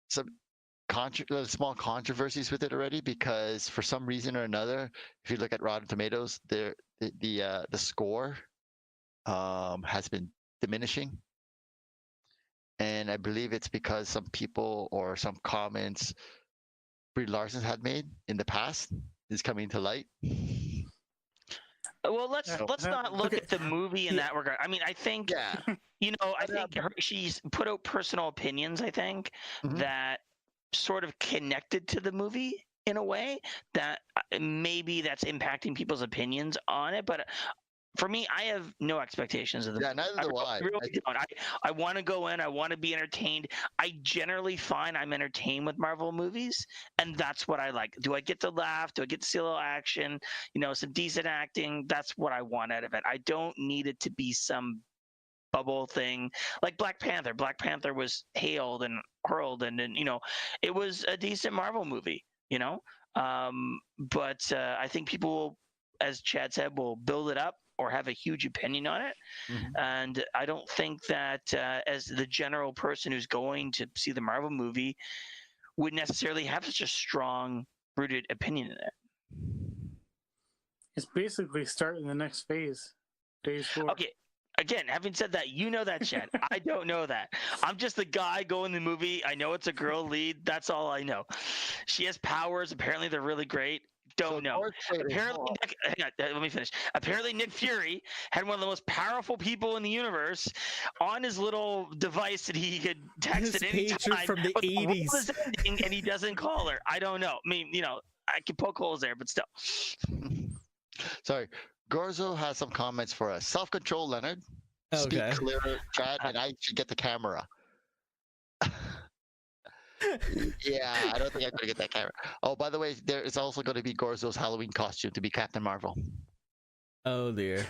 Speaker 2: small controversies with it already, because for some reason or another, if you look at Rotten Tomatoes, the score has been diminishing, and I believe it's because some people or some comments Brie Larson had made in the past is coming to light.
Speaker 4: Well, let's not look at the movie in that regard. I mean, I think I think she's put out personal opinions, I think, that sort of connected to the movie in a way that maybe that's impacting people's opinions on it. But for me, I have no expectations of the movie.
Speaker 2: Neither do I.
Speaker 4: Really don't. I want to go in. I want to be entertained. I generally find I'm entertained with Marvel movies, and that's what I like. Do I get to laugh? Do I get to see a little action? Some decent acting? That's what I want out of it. I don't need it to be some bubble thing like Black Panther. Black Panther was hailed and hurled, and it was a decent Marvel movie. But I think people, as Chad said, will build it up or have a huge opinion on it. And I don't think that as the general person who's going to see the Marvel movie would necessarily have such a strong rooted opinion in it.
Speaker 3: It's basically starting the next phase 4.
Speaker 4: Okay. Again, having said that, that, Chad. I don't know that. I'm just the guy going to the movie. I know it's a girl lead. That's all I know. She has powers. Apparently, they're really great. Don't know. Apparently, let me finish. Apparently, Nick Fury had one of the most powerful people in the universe on his little device that he could text at any time.
Speaker 1: From the 80s.
Speaker 4: And he doesn't call her. I don't know. I mean, I can poke holes there, but still.
Speaker 2: Sorry. Gorzo has some comments for us. Self-control, Leonard.
Speaker 1: Okay.
Speaker 2: Speak clearer, Chad, and I should get the camera. Yeah, I don't think I'm going to get that camera. Oh, by the way, there is also going to be Gorzo's Halloween costume to be Captain Marvel.
Speaker 1: Oh, dear.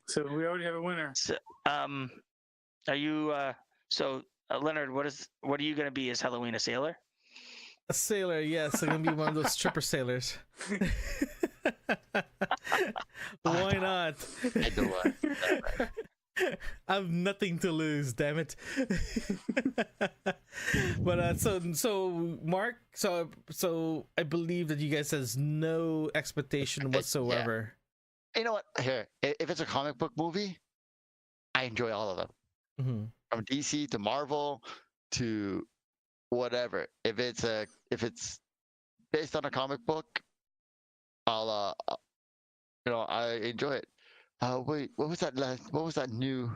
Speaker 3: So we already have a winner.
Speaker 4: So, are you, Leonard, what are you going to be as Halloween, a sailor?
Speaker 1: A sailor, yes. I'm going to be one of those stripper sailors. Why not?
Speaker 2: I know what.
Speaker 1: I have nothing to lose, damn it. But so Mark, so I believe that you guys has no expectation whatsoever.
Speaker 2: You know what? Here, if it's a comic book movie, I enjoy all of them.
Speaker 1: Mm-hmm.
Speaker 2: From DC to Marvel to whatever. If it's based on a comic book, I'll I enjoy it. Wait, what was that new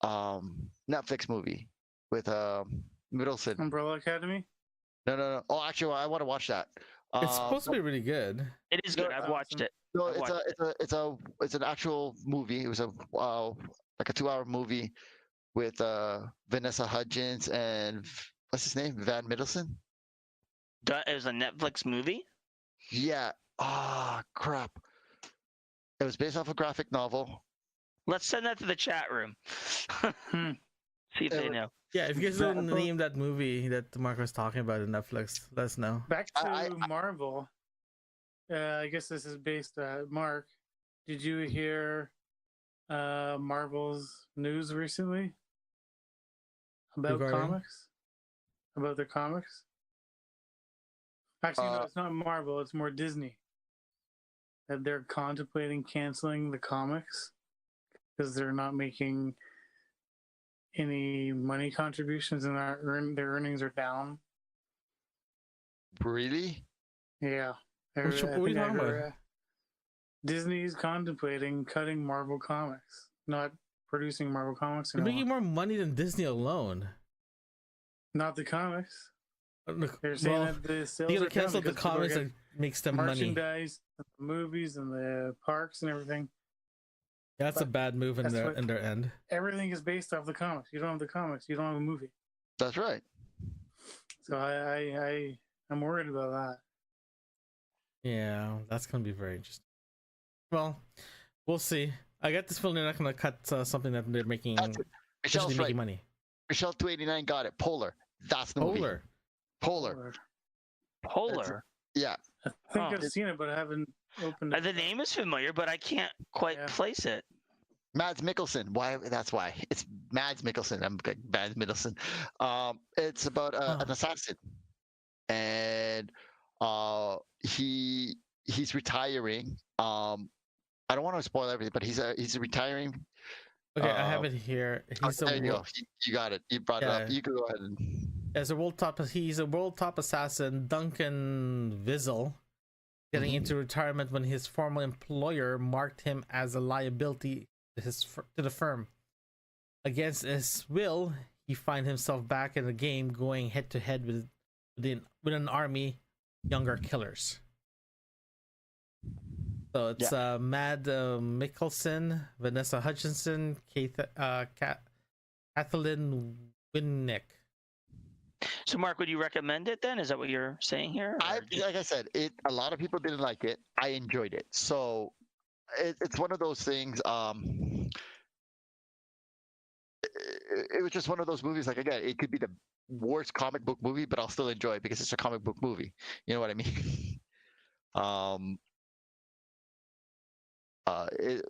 Speaker 2: Netflix movie with Middleton?
Speaker 3: Umbrella Academy.
Speaker 2: No. Oh, actually, I want to watch that.
Speaker 1: It's supposed to be really good.
Speaker 4: It is good. I've watched it.
Speaker 2: No, it's an actual movie. It was like a 2-hour movie with Vanessa Hudgens and what's his name? Van Middleton.
Speaker 4: It was a Netflix movie?
Speaker 2: Yeah. Crap. It was based off a graphic novel.
Speaker 4: Let's send that to the chat room. See if they know.
Speaker 1: Yeah, if you guys don't name that movie that Mark was talking about in Netflix, let us know.
Speaker 3: Back to Marvel. I guess this is based Mark. Did you hear Marvel's news recently about comics? About their comics? Actually, no, it's not Marvel. It's more Disney. That they're contemplating canceling the comics because they're not making any money contributions and their earnings are down.
Speaker 2: Really?
Speaker 3: Yeah.
Speaker 1: What are you talking about?
Speaker 3: Disney's contemplating cutting Marvel Comics, not producing Marvel Comics
Speaker 1: They're
Speaker 3: anymore.
Speaker 1: making more money than Disney alone.
Speaker 3: Not the comics.
Speaker 1: Look,
Speaker 3: They're saying that the sales
Speaker 1: you
Speaker 3: are
Speaker 1: gotta cancel
Speaker 3: down
Speaker 1: the comics that makes them money.
Speaker 3: merchandise, the movies, and the parks and everything.
Speaker 1: Yeah, that's a bad move in their end.
Speaker 3: Everything is based off the comics. You don't have the comics, you don't have a movie.
Speaker 2: That's right.
Speaker 3: So I'm worried about that.
Speaker 1: Yeah, that's gonna be very interesting. Well, we'll see. I got this feeling they're not gonna cut something that they're making.
Speaker 2: Michelle's
Speaker 1: making
Speaker 2: right.
Speaker 1: money.
Speaker 2: Michelle 289 got it. Polar. That's the movie. Polar. Yeah.
Speaker 3: I think I've seen it, but I haven't opened it.
Speaker 4: The name is familiar, but I can't quite place it.
Speaker 2: Mads Mikkelsen. Why? That's why. It's Mads Mikkelsen. I'm like Mads Mikkelsen. It's about an assassin, and he's retiring. I don't want to spoil everything, but he's retiring.
Speaker 1: Okay, I have it here.
Speaker 2: There you go. You got it. You brought it up. You go ahead and.
Speaker 1: He's a world top assassin, Duncan Vizel, getting into retirement when his former employer marked him as a liability to the firm. Against his will, he finds himself back in the game, going head to head with an army younger killers. So it's Mad Mikkelsen, Vanessa Hutchinson, Kathleen Winnick.
Speaker 4: So, Mark, would you recommend it then? Is that what you're saying here?
Speaker 2: Like I said, a lot of people didn't like it. I enjoyed it. So it's one of those things. It was just one of those movies. Like, again, it could be the worst comic book movie, but I'll still enjoy it because it's a comic book movie. You know what I mean?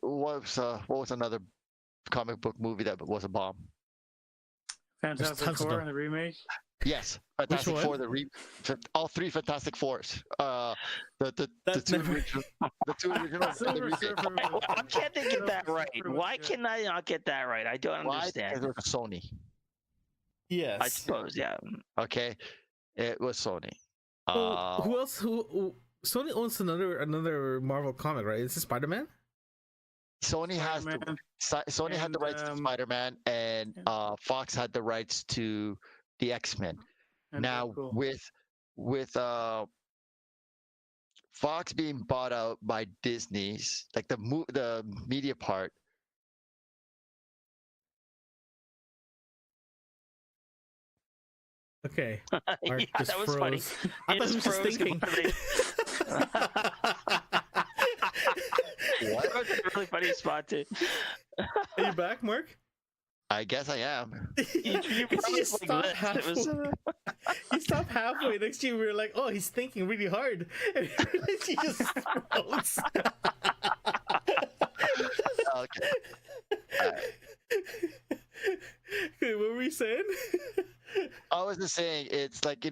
Speaker 2: What was another comic book movie that was a bomb?
Speaker 3: Fantastic Four and the remake.
Speaker 2: Yes, Fantastic Four. All three Fantastic Fours. The two originals.
Speaker 4: I can't get that right. Why can I not get that right? I don't understand.
Speaker 2: Because it was Sony.
Speaker 1: Yes,
Speaker 4: I suppose. Yeah.
Speaker 2: Okay, it was Sony.
Speaker 1: Who else? Who Sony owns another Marvel comic, right? Is it Spider-Man?
Speaker 2: Sony had the rights to Spider-Man, and Fox had the rights to the X-Men. Now with Fox being bought out by Disney's, like the media part.
Speaker 1: Okay.
Speaker 4: Yeah, that was funny.
Speaker 1: I thought he was just thinking.
Speaker 2: What?
Speaker 4: That was a really funny spot too.
Speaker 1: Are you back, Mark?
Speaker 2: I guess I am.
Speaker 4: You
Speaker 1: Because you
Speaker 4: promised like
Speaker 1: stopped
Speaker 4: this. It was,
Speaker 1: halfway. You stopped halfway. Next year we were like, "Oh, he's thinking really hard," and he just froze.
Speaker 2: Okay. Alright.
Speaker 1: Okay, what were you saying?
Speaker 2: I was just saying, it's like,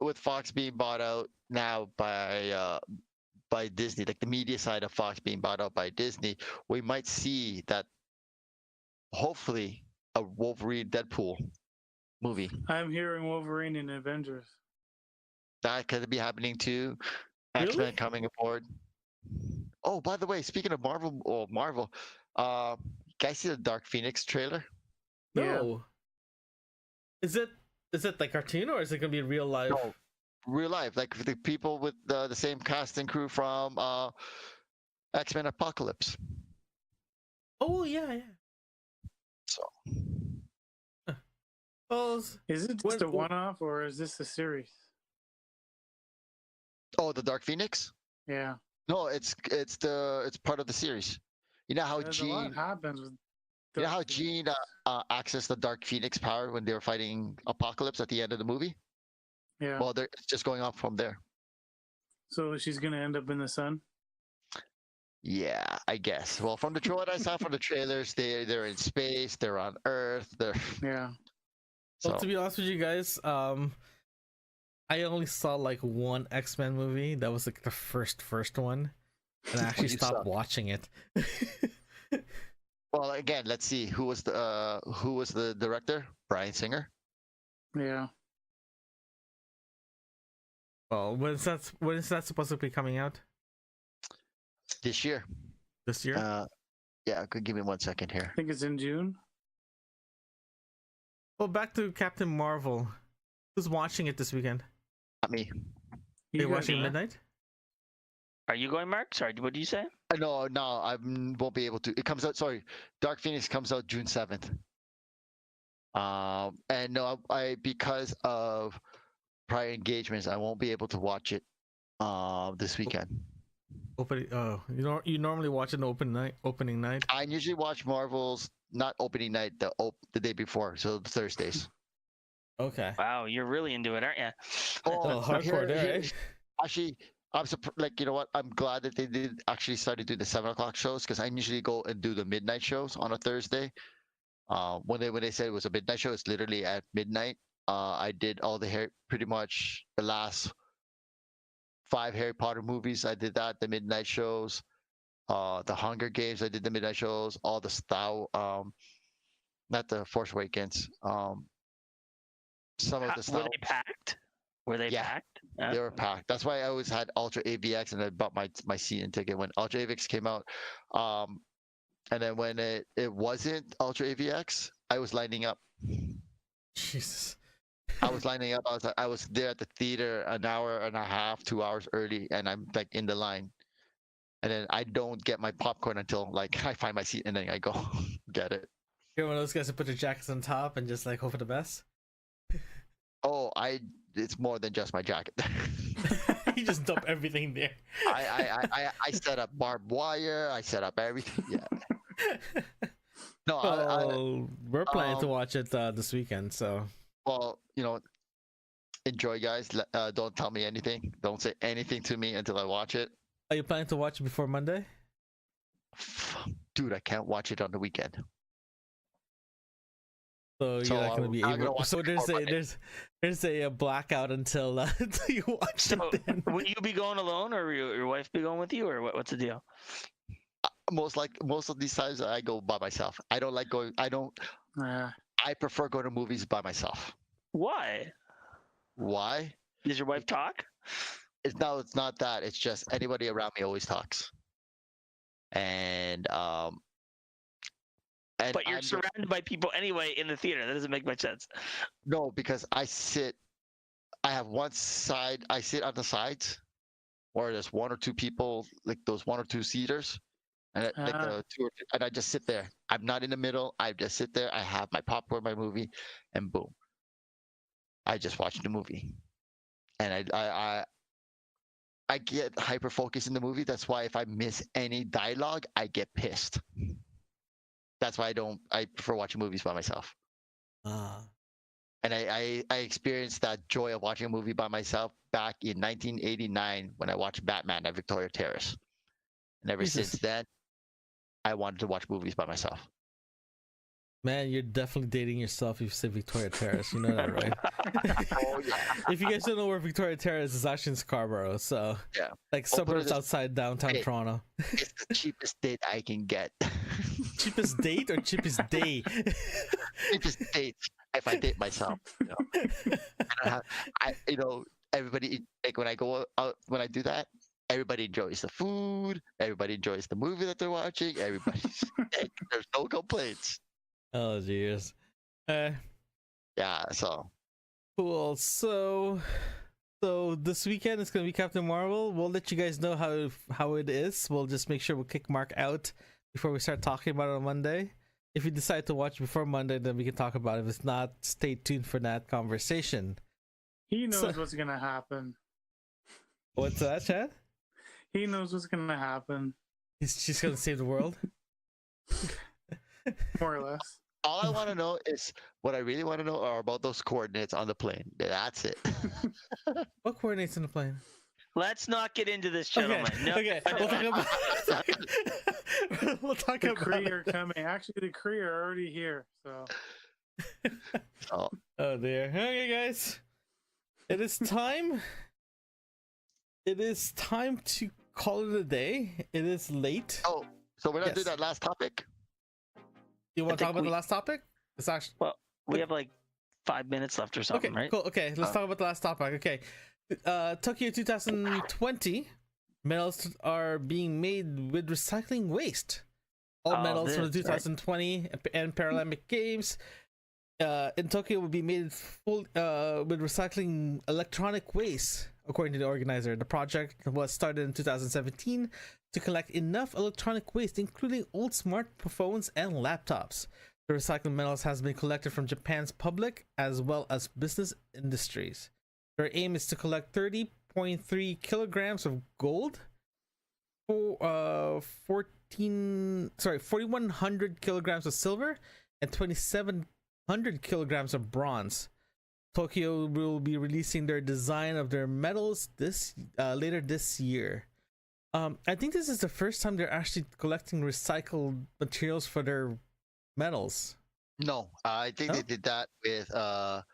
Speaker 2: with Fox being bought out now by Disney, like the media side of Fox being bought out by Disney, we might see that hopefully a Wolverine Deadpool movie.
Speaker 3: I'm hearing Wolverine in Avengers.
Speaker 2: That could be happening too.
Speaker 1: Really?
Speaker 2: X-Men coming aboard. Oh, by the way, speaking of Marvel, guys see the Dark Phoenix trailer?
Speaker 1: No. Is it like cartoon or is it gonna be real life?
Speaker 2: No, real life, like the people with the same cast and crew from X-Men Apocalypse.
Speaker 1: Oh yeah.
Speaker 2: So
Speaker 1: Well,
Speaker 3: Is it just a one-off or is this a series?
Speaker 2: oh, the Dark Phoenix?
Speaker 3: Yeah.
Speaker 2: No, it's part of the series. You know how
Speaker 3: There's a lot
Speaker 2: Jean
Speaker 3: happens with.
Speaker 2: you know how
Speaker 3: Dark
Speaker 2: Jean
Speaker 3: Phoenix.
Speaker 2: accessed the Dark Phoenix power when they were fighting Apocalypse at the end of the movie?
Speaker 3: Yeah.
Speaker 2: Well, it's just going off from there.
Speaker 3: So she's gonna end up in the sun.
Speaker 2: Yeah, I guess. Well, from what I saw from the trailers, they're in space, they're on Earth, they're
Speaker 3: Yeah.
Speaker 1: Well,
Speaker 2: so
Speaker 1: to be honest with you guys, I only saw like one X-Men movie. That was like the first one, and I actually
Speaker 2: You
Speaker 1: stopped
Speaker 2: suck.
Speaker 1: watching it.
Speaker 2: well, again, let's see who was the director? Bryan Singer.
Speaker 3: Yeah.
Speaker 1: Well, when is that supposed to be coming out
Speaker 2: This year.
Speaker 1: this year?
Speaker 2: Yeah, give me 1 second here.
Speaker 3: I think it's in June.
Speaker 1: Well, back to Captain Marvel. Who's watching it this weekend?
Speaker 2: Not me.
Speaker 1: Are you
Speaker 3: guys
Speaker 1: watching
Speaker 3: are.
Speaker 1: Midnight?
Speaker 4: are you going, Mark? Sorry, what did you say?
Speaker 2: No, I won't be able to. It comes out. Sorry, Dark Phoenix comes out June 7th. And no, I because of prior engagements, I won't be able to watch it this weekend.
Speaker 1: Opening. Oh, you normally watch it opening night.
Speaker 2: I usually watch Marvel's not opening night, the day before, so Thursdays.
Speaker 1: Okay.
Speaker 4: Wow, you're really into it, aren't you?
Speaker 1: Oh, hardcore there, eh?
Speaker 2: Actually, I'm like, you know what? I'm glad that they did actually start to do the 7 o'clock shows, because I usually go and do the midnight shows on a Thursday. When they said it was a midnight show, it's literally at midnight. I did all pretty much the last 5 Harry Potter movies. I did that, the midnight shows. The Hunger Games, I did the midnight shows. All the Star, not the Force Awakens. Some of the Star.
Speaker 4: Were they packed? Were they
Speaker 2: Yeah.
Speaker 4: packed?
Speaker 2: They were packed. That's why I always had Ultra AVX, and I bought my season ticket when Ultra AVX came out. And then when it wasn't Ultra AVX, I was lining up.
Speaker 1: Jesus.
Speaker 2: I was lining up. I was there at the theater an hour and a half, 2 hours early, and I'm like in the line. And then I don't get my popcorn until like I find my seat, and then I go get it.
Speaker 1: You're one of those guys who put their jackets on top and just like hope for the best.
Speaker 2: Oh, it's more than just my jacket.
Speaker 1: You just dump everything there.
Speaker 2: I set up barbed wire. I set up everything. Yeah. No,
Speaker 1: Well, we're planning to watch it this weekend, so.
Speaker 2: well, enjoy, guys. Don't tell me anything. Don't say anything to me until I watch it.
Speaker 1: Are you planning to watch it before Monday?
Speaker 2: Dude, I can't watch it on the weekend.
Speaker 1: So you're
Speaker 2: So
Speaker 1: not gonna be
Speaker 2: I'm gonna
Speaker 1: able.
Speaker 2: watch
Speaker 1: So
Speaker 2: it before Monday.
Speaker 1: there's a blackout until until you watch
Speaker 4: So,
Speaker 1: it. Then.
Speaker 4: will you be going alone, or will your wife be going with you, or what's the deal?
Speaker 2: Most of these times I go by myself. I don't like going. I prefer going to movies by myself.
Speaker 4: Why?
Speaker 2: Why?
Speaker 4: Does your wife talk?
Speaker 2: It's not that. It's just anybody around me always talks. And
Speaker 4: But you're surrounded by people anyway in the theater. That doesn't make much sense.
Speaker 2: no, because I have one side. I sit on the sides, where there's 1 or 2 people, like those 1 or 2 seaters, and and I just sit there. I'm not in the middle. I just sit there. I have my popcorn, my movie, and boom, I just watch the movie, and I get hyper focused in the movie. That's why if I miss any dialogue, I get pissed. That's why I prefer watching movies by myself. And I experienced that joy of watching a movie by myself back in 1989 when I watched Batman at Victoria Terrace. And ever
Speaker 1: Jesus.
Speaker 2: since then, I wanted to watch movies by myself.
Speaker 1: Man, you're definitely dating yourself if you say Victoria Terrace. You know that, right?
Speaker 2: Oh, yeah.
Speaker 1: If you guys don't know where Victoria Terrace is, actually in Scarborough. So,
Speaker 2: Yeah.
Speaker 1: like suburbs outside downtown Toronto.
Speaker 2: It's the cheapest date I can get.
Speaker 1: Cheapest date or cheapest day?
Speaker 2: Cheapest date if I date myself. You know? Everybody, like when I go out, when I do that, everybody enjoys the food. Everybody enjoys the movie that they're watching. Everybody's there's no complaints.
Speaker 1: Oh, jeez.
Speaker 2: Yeah, so
Speaker 1: Cool. So this weekend it's gonna be Captain Marvel. We'll let you guys know how it is. We'll just make sure we'll kick Mark out before we start talking about it on Monday. If you decide to watch before Monday, then we can talk about it. If it's not, stay tuned for that conversation.
Speaker 3: He knows what's gonna happen.
Speaker 1: What's that, Chad?
Speaker 3: He knows what's gonna happen.
Speaker 1: She's gonna save the world.
Speaker 3: More or less.
Speaker 2: all I want to know is what I really want to know are about those coordinates on the plane. That's it.
Speaker 1: What coordinates on the plane?
Speaker 4: Let's not get into this, gentlemen.
Speaker 1: Okay,
Speaker 4: No.
Speaker 1: okay. We'll talk
Speaker 3: The
Speaker 1: about
Speaker 3: Kree
Speaker 1: it.
Speaker 3: are coming. Actually, the Kree are already here. So
Speaker 1: Oh dear. Okay, guys. It is time. It is time to call it a day. It is late.
Speaker 2: Oh, so we're not
Speaker 1: Yes.
Speaker 2: doing that last topic?
Speaker 1: You want to
Speaker 4: I
Speaker 1: talk
Speaker 4: think
Speaker 1: about the last topic? It's actually
Speaker 4: Well, we have like 5 minutes left or something,
Speaker 1: okay.
Speaker 4: right?
Speaker 1: Cool. Okay, let's talk about the last topic. Okay, Tokyo 2020 medals are being made with recycling waste. All
Speaker 4: Oh,
Speaker 1: medals from the
Speaker 4: this, right?
Speaker 1: 2020 and Paralympic Games in Tokyo will be made full with recycling electronic waste, according to the organizer. The project was started in 2017 to collect enough electronic waste, including old smartphones and laptops. The recycled metals has been collected from Japan's public as well as business industries. Their aim is to collect 30.3 kilograms of gold, 4,100 kilograms of silver, and 2,700 kilograms of bronze. Tokyo will be releasing their design of their medals later this year. I think this is the first time they're actually collecting recycled materials for their medals.
Speaker 2: No, I think
Speaker 1: No?
Speaker 2: they did that with the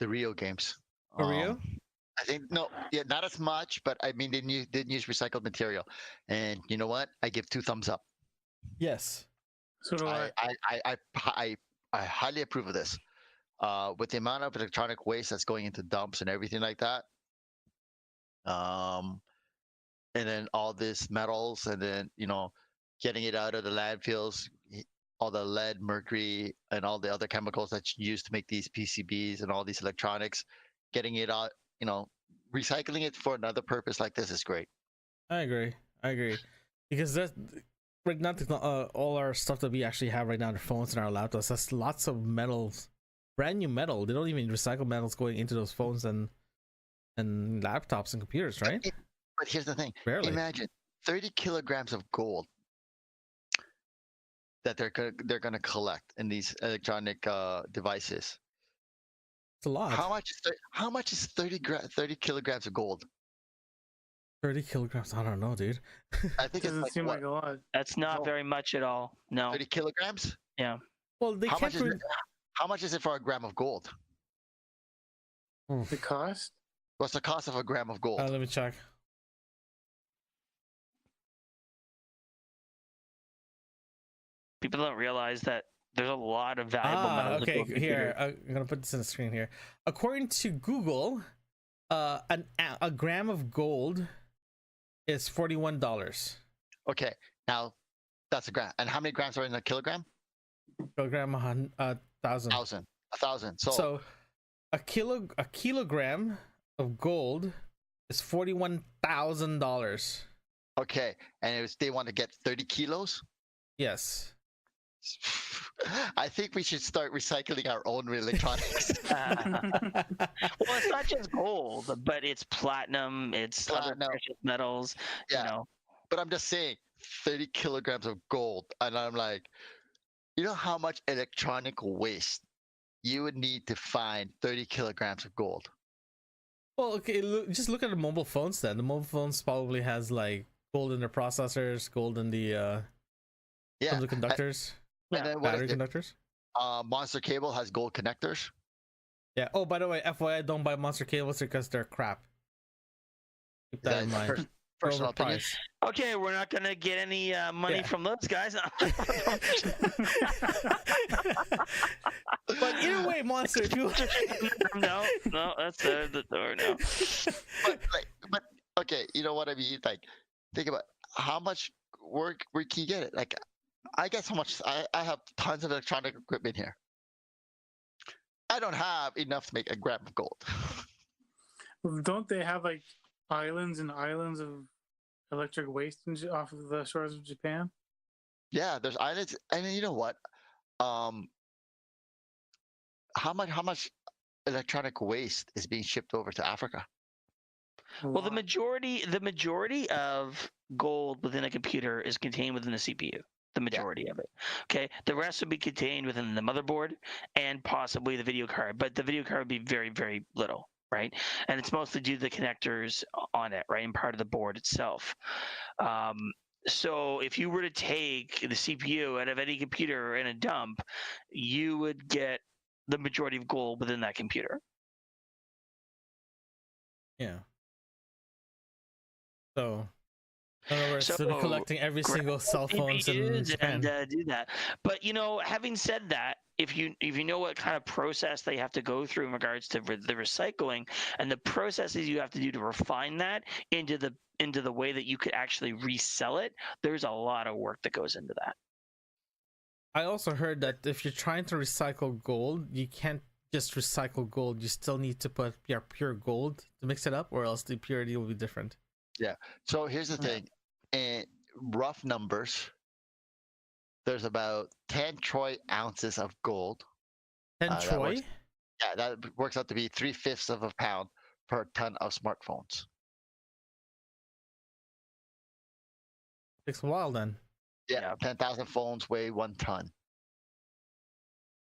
Speaker 2: Rio games.
Speaker 1: For Rio?
Speaker 2: I think not as much, but I mean they didn't use recycled material, and you know what? I give 2 thumbs up.
Speaker 1: Yes.
Speaker 3: so do I.
Speaker 2: I highly approve of this. With the amount of electronic waste that's going into dumps and everything like that, and then all this metals, and then getting it out of the landfills, all the lead, mercury, and all the other chemicals that's used to make these PCBs and all these electronics, getting it out, recycling it for another purpose like this is great.
Speaker 1: I agree. Because that right now, all our stuff that we actually have right now, our phones and our laptops, that's lots of metals, brand new metal. They don't even recycle metals going into those phones and laptops and computers, right?
Speaker 2: But here's the thing.
Speaker 1: Barely.
Speaker 2: Imagine 30 kilograms of gold that they're gonna collect in these electronic devices.
Speaker 1: It's a lot.
Speaker 2: How much is 30 kilograms of gold?
Speaker 1: 30 kilograms? I don't know, dude.
Speaker 2: I think it's
Speaker 3: Doesn't
Speaker 2: like
Speaker 3: seem
Speaker 2: what,
Speaker 3: like a lot.
Speaker 4: That's not
Speaker 2: No.
Speaker 4: very much at all. No.
Speaker 2: 30 kilograms?
Speaker 4: Yeah.
Speaker 1: Well, they
Speaker 2: How
Speaker 1: can't.
Speaker 2: much is it for a gram of gold?
Speaker 3: The cost?
Speaker 2: What's the cost of a gram of gold?
Speaker 1: Let me check.
Speaker 4: People don't realize that there's a lot of valuable metals. that
Speaker 1: Okay.
Speaker 4: go into
Speaker 1: Here,
Speaker 4: computers.
Speaker 1: I'm gonna put this in the screen here. According to Google, a gram of gold is $41.
Speaker 2: Okay, now that's a gram. And how many grams are in a kilogram?
Speaker 1: Kilogram, 1,000.
Speaker 2: 1,000.
Speaker 1: So a kilogram of gold is $41,000.
Speaker 2: Okay, and they want to get 30 kilos?
Speaker 1: Yes.
Speaker 2: I think we should start recycling our own electronics.
Speaker 4: Well, it's not just gold, but it's platinum, it's other
Speaker 2: Platinum.
Speaker 4: precious metals.
Speaker 2: Yeah. But I'm just saying, 30 kilograms of gold, and I'm like, You know how much electronic waste you would need to find 30 kilograms of gold?
Speaker 1: Well, okay, just look at the mobile phones then. The mobile phones probably has like gold in their processors, gold in the
Speaker 2: Yeah.
Speaker 1: the conductors,
Speaker 2: And then what
Speaker 1: battery
Speaker 2: is it?
Speaker 1: conductors.
Speaker 2: Monster Cable has gold connectors.
Speaker 1: Yeah. Oh, by the way, FYI, don't buy Monster cables because they're crap. Keep that in mind.
Speaker 2: Personal opinion.
Speaker 1: Overpriced.
Speaker 4: Okay, we're not gonna get any money
Speaker 1: Yeah.
Speaker 4: from those guys.
Speaker 1: But either way, Monster, if you
Speaker 4: no, that's the door now.
Speaker 2: But okay, you know what I mean? Like, think about how much work where can you get it? Like, I guess how much I have tons of electronic equipment here. I don't have enough to make a gram of gold.
Speaker 3: Don't they have like islands and islands of electric waste off of the shores of Japan?
Speaker 2: Yeah, there's islands, and then you know what? How much electronic waste is being shipped over to Africa?
Speaker 4: Well, the majority of gold within a computer is contained within the CPU. The majority of it. Okay, the rest would be contained within the motherboard and possibly the video card, but the video card would be very, very little, right? And it's mostly due to the connectors on it, right, and part of the board itself. So if you were to take the CPU out of any computer in a dump, you would get the majority of gold within that computer.
Speaker 1: yeah. So, in other words,
Speaker 4: So,
Speaker 1: they're collecting every single cell phones in
Speaker 4: CPUs
Speaker 1: Japan.
Speaker 4: and do that. But having said that, if you know what kind of process they have to go through in regards to the recycling and the processes you have to do to refine that into the way that you could actually resell it, there's a lot of work that goes into that.
Speaker 1: I also heard that if you're trying to recycle gold, you can't just recycle gold. You still need to put pure gold to mix it up, or else the purity will be different.
Speaker 2: Yeah. So here's the thing. In rough numbers, there's about 10 troy ounces of gold.
Speaker 1: 10 troy?
Speaker 2: That works out to be 3/5 of a pound per ton of smartphones.
Speaker 1: Takes a while then.
Speaker 2: Yeah, 10,000 phones weigh 1 ton.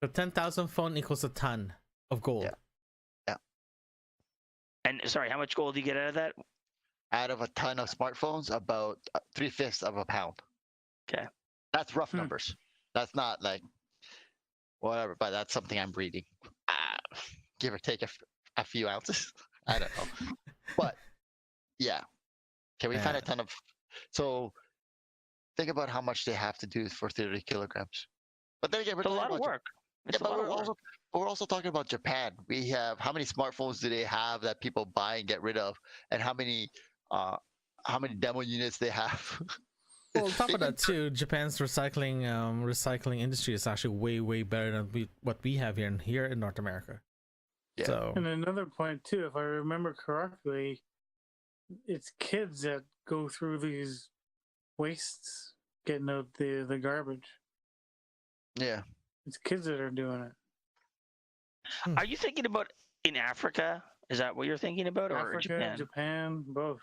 Speaker 1: So 10,000 phone equals a ton of gold.
Speaker 2: Yeah.
Speaker 4: And sorry, how much gold do you get out of that?
Speaker 2: Out of a ton of smartphones, about 3/5 of a pound.
Speaker 4: Okay.
Speaker 2: That's rough numbers. That's not like whatever, but that's something I'm reading. Give or take a few ounces. I don't know. But yeah. Can we find a ton of... So think about how much they have to do for 30 kilograms. But then again,
Speaker 4: It's a lot of work. It's a lot of work.
Speaker 2: We're also talking about Japan. We have, how many smartphones do they have that people buy and get rid of, and how many demo units they have?
Speaker 1: Well, on top of that too, Japan's recycling industry is actually way better than what we have here in North America.
Speaker 2: Yeah.
Speaker 1: So,
Speaker 3: And another point too, if I remember correctly, it's kids that go through these wastes, getting out the garbage.
Speaker 2: Yeah.
Speaker 3: It's kids that are doing it.
Speaker 4: Are you thinking about in Africa? Is that what you're thinking about, or
Speaker 3: Africa,
Speaker 4: Japan?
Speaker 3: both.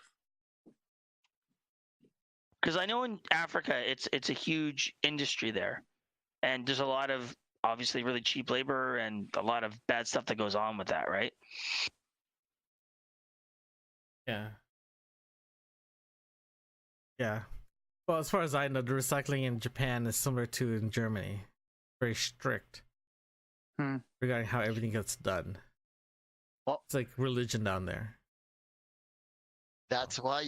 Speaker 4: Because I know in Africa, it's a huge industry there, and there's a lot of obviously really cheap labor and a lot of bad stuff that goes on with that, right?
Speaker 1: yeah. Well, as far as I know, the recycling in Japan is similar to in Germany. Very strict regarding how everything gets done.
Speaker 2: Well,
Speaker 1: it's like religion down there.
Speaker 2: That's why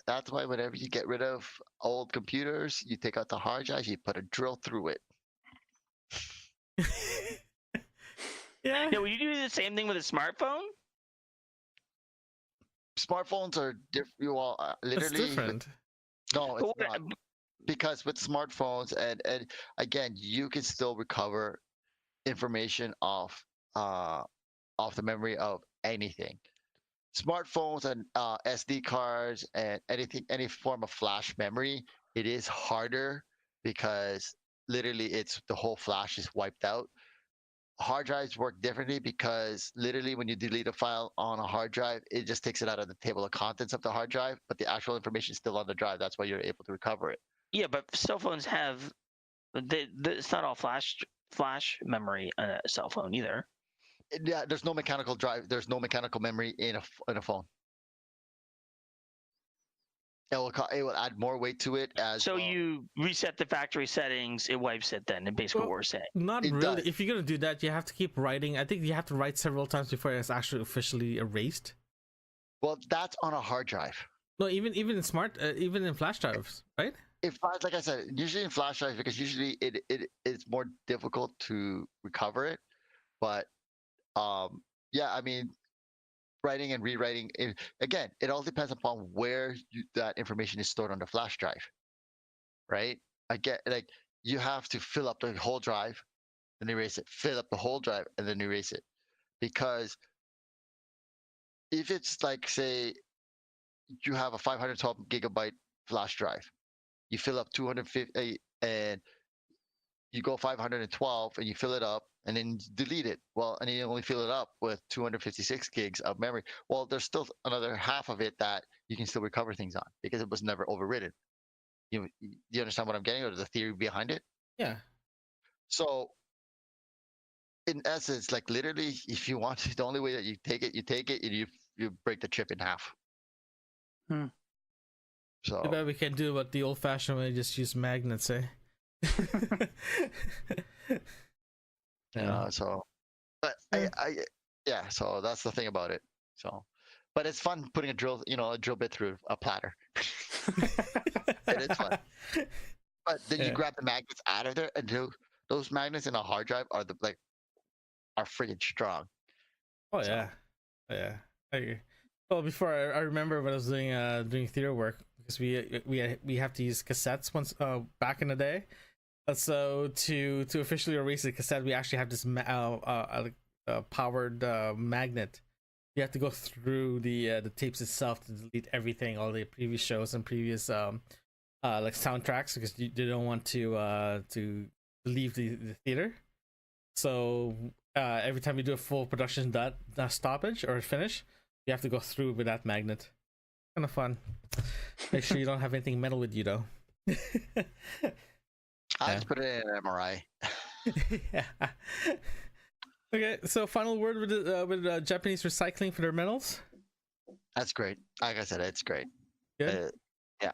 Speaker 2: that's why whenever you get rid of old computers, you take out the hard drive, you put a drill through it.
Speaker 1: Yeah.
Speaker 4: Yeah, will you do the same thing with a smartphone?
Speaker 2: Smartphones are different. Literally,
Speaker 1: It's different.
Speaker 2: No, it's not. Because with smartphones, and again, you can still recover information off the memory of anything. Smartphones and SD cards and any form of flash memory, it is harder because literally the whole flash is wiped out. Hard drives work differently because literally when you delete a file on a hard drive, it just takes it out of the table of contents of the hard drive, but the actual information is still on the drive. That's why you're able to recover it.
Speaker 4: Yeah, but cell phones have It's not all flash memory on a cell phone either.
Speaker 2: Yeah, there's no mechanical drive. There's no mechanical memory in a phone. It will add more weight to it as.
Speaker 4: So you reset the factory settings, it wipes it. Then, and basically what we're saying.
Speaker 1: Not
Speaker 2: It
Speaker 1: really.
Speaker 2: does.
Speaker 1: If you're gonna do that, you have to keep writing. I think you have to write several times before it's actually officially erased.
Speaker 2: Well, that's on a hard drive.
Speaker 1: No, even in even in flash drives, right?
Speaker 2: Like I said, usually in flash drives, because usually it's more difficult to recover it. But yeah, I mean, writing and rewriting. Again, it all depends upon where that information is stored on the flash drive, right? I get like you have to fill up the whole drive, then erase it. Fill up the whole drive and then erase it, because if it's like, say, you have a 512 gigabyte flash drive, you fill up 250 and you go 512 and you fill it up and then delete it. Well, and you only fill it up with 256 gigs of memory. Well, there's still another half of it that you can still recover things on because it was never overwritten. Do you understand what I'm getting, or the theory behind it?
Speaker 1: Yeah.
Speaker 2: So, in essence, like literally, if you want, the only way that you take it, and you break the chip in half. So
Speaker 1: Too bad we can't do what the old-fashioned way, just use magnets, eh?
Speaker 2: So, but yeah, so that's the thing about it. So, but it's fun putting a drill bit through a platter. It is fun. But then you grab the magnets out of there, and those magnets in a hard drive are freaking strong.
Speaker 1: Oh yeah, well, before I remember when I was doing theater work, because we have to use cassettes once back in the day. So to officially erase the cassette, we actually have this powered magnet. You have to go through the tapes itself to delete everything, all the previous shows and previous like soundtracks, because you don't want to leave the theater. So every time you do a full production stoppage or finish, you have to go through with that magnet. Kind of fun. Make sure you don't have anything metal with you, though.
Speaker 2: I just put it in an MRI.
Speaker 1: Yeah. Okay, so final word with Japanese recycling for their metals.
Speaker 2: That's great. Like I said, it's great.
Speaker 1: Good.
Speaker 2: Yeah.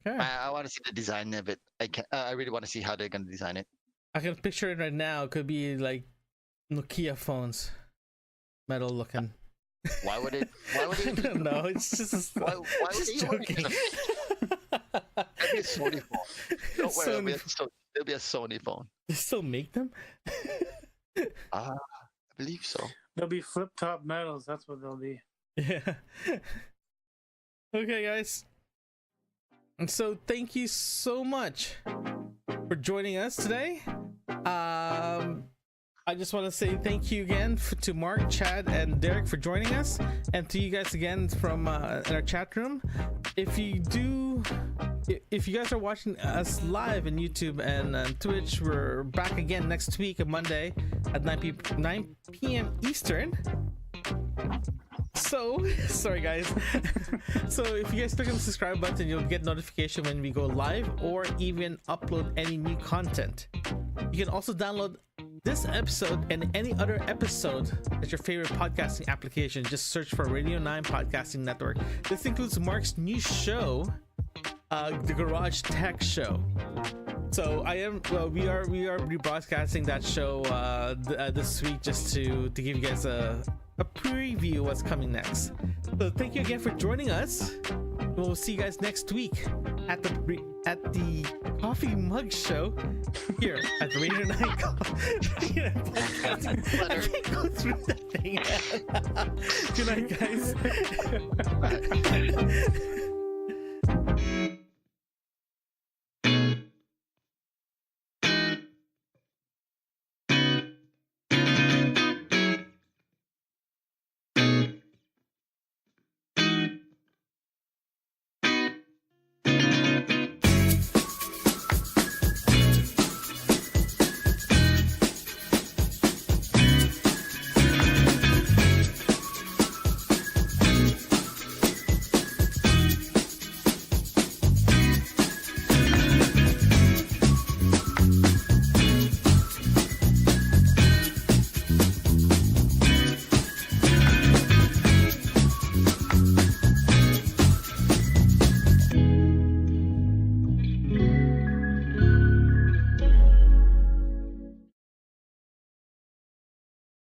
Speaker 1: Okay.
Speaker 2: I want to see the design of it. I really want to see how they're going to design it.
Speaker 1: I can picture it right now. It could be like Nokia phones, metal looking.
Speaker 2: Why would it?
Speaker 1: I don't know. It's just.
Speaker 2: Why would
Speaker 1: just
Speaker 2: it?
Speaker 1: joking.
Speaker 2: It'll be a Sony phone. Don't worry, it'll be a Sony phone.
Speaker 1: They still make them?
Speaker 2: I believe so.
Speaker 3: They'll be flip top metals. That's what they'll be.
Speaker 1: Yeah. Okay, guys. And so thank you so much for joining us today. I just want to say thank you again to Mark, Chad, and Derek for joining us, and to you guys again from in our chat room. If you guys are watching us live on YouTube and Twitch, we're back again next week on Monday at 9 p.m. Eastern. So, sorry guys. So if you guys click on the subscribe button, you'll get notification when we go live or even upload any new content. You can also download this episode and any other episode at your favorite podcasting application. Just search for Radio9 Podcasting Network. This includes Mark's new show, the Garage Tech Show. So we are rebroadcasting that show this week just to give you guys a preview of what's coming next. So thank you again for joining us. We'll see you guys next week at the Coffee Mug Show here at the Radio 9 Podcasting. I can't go through that thing. Good night, guys.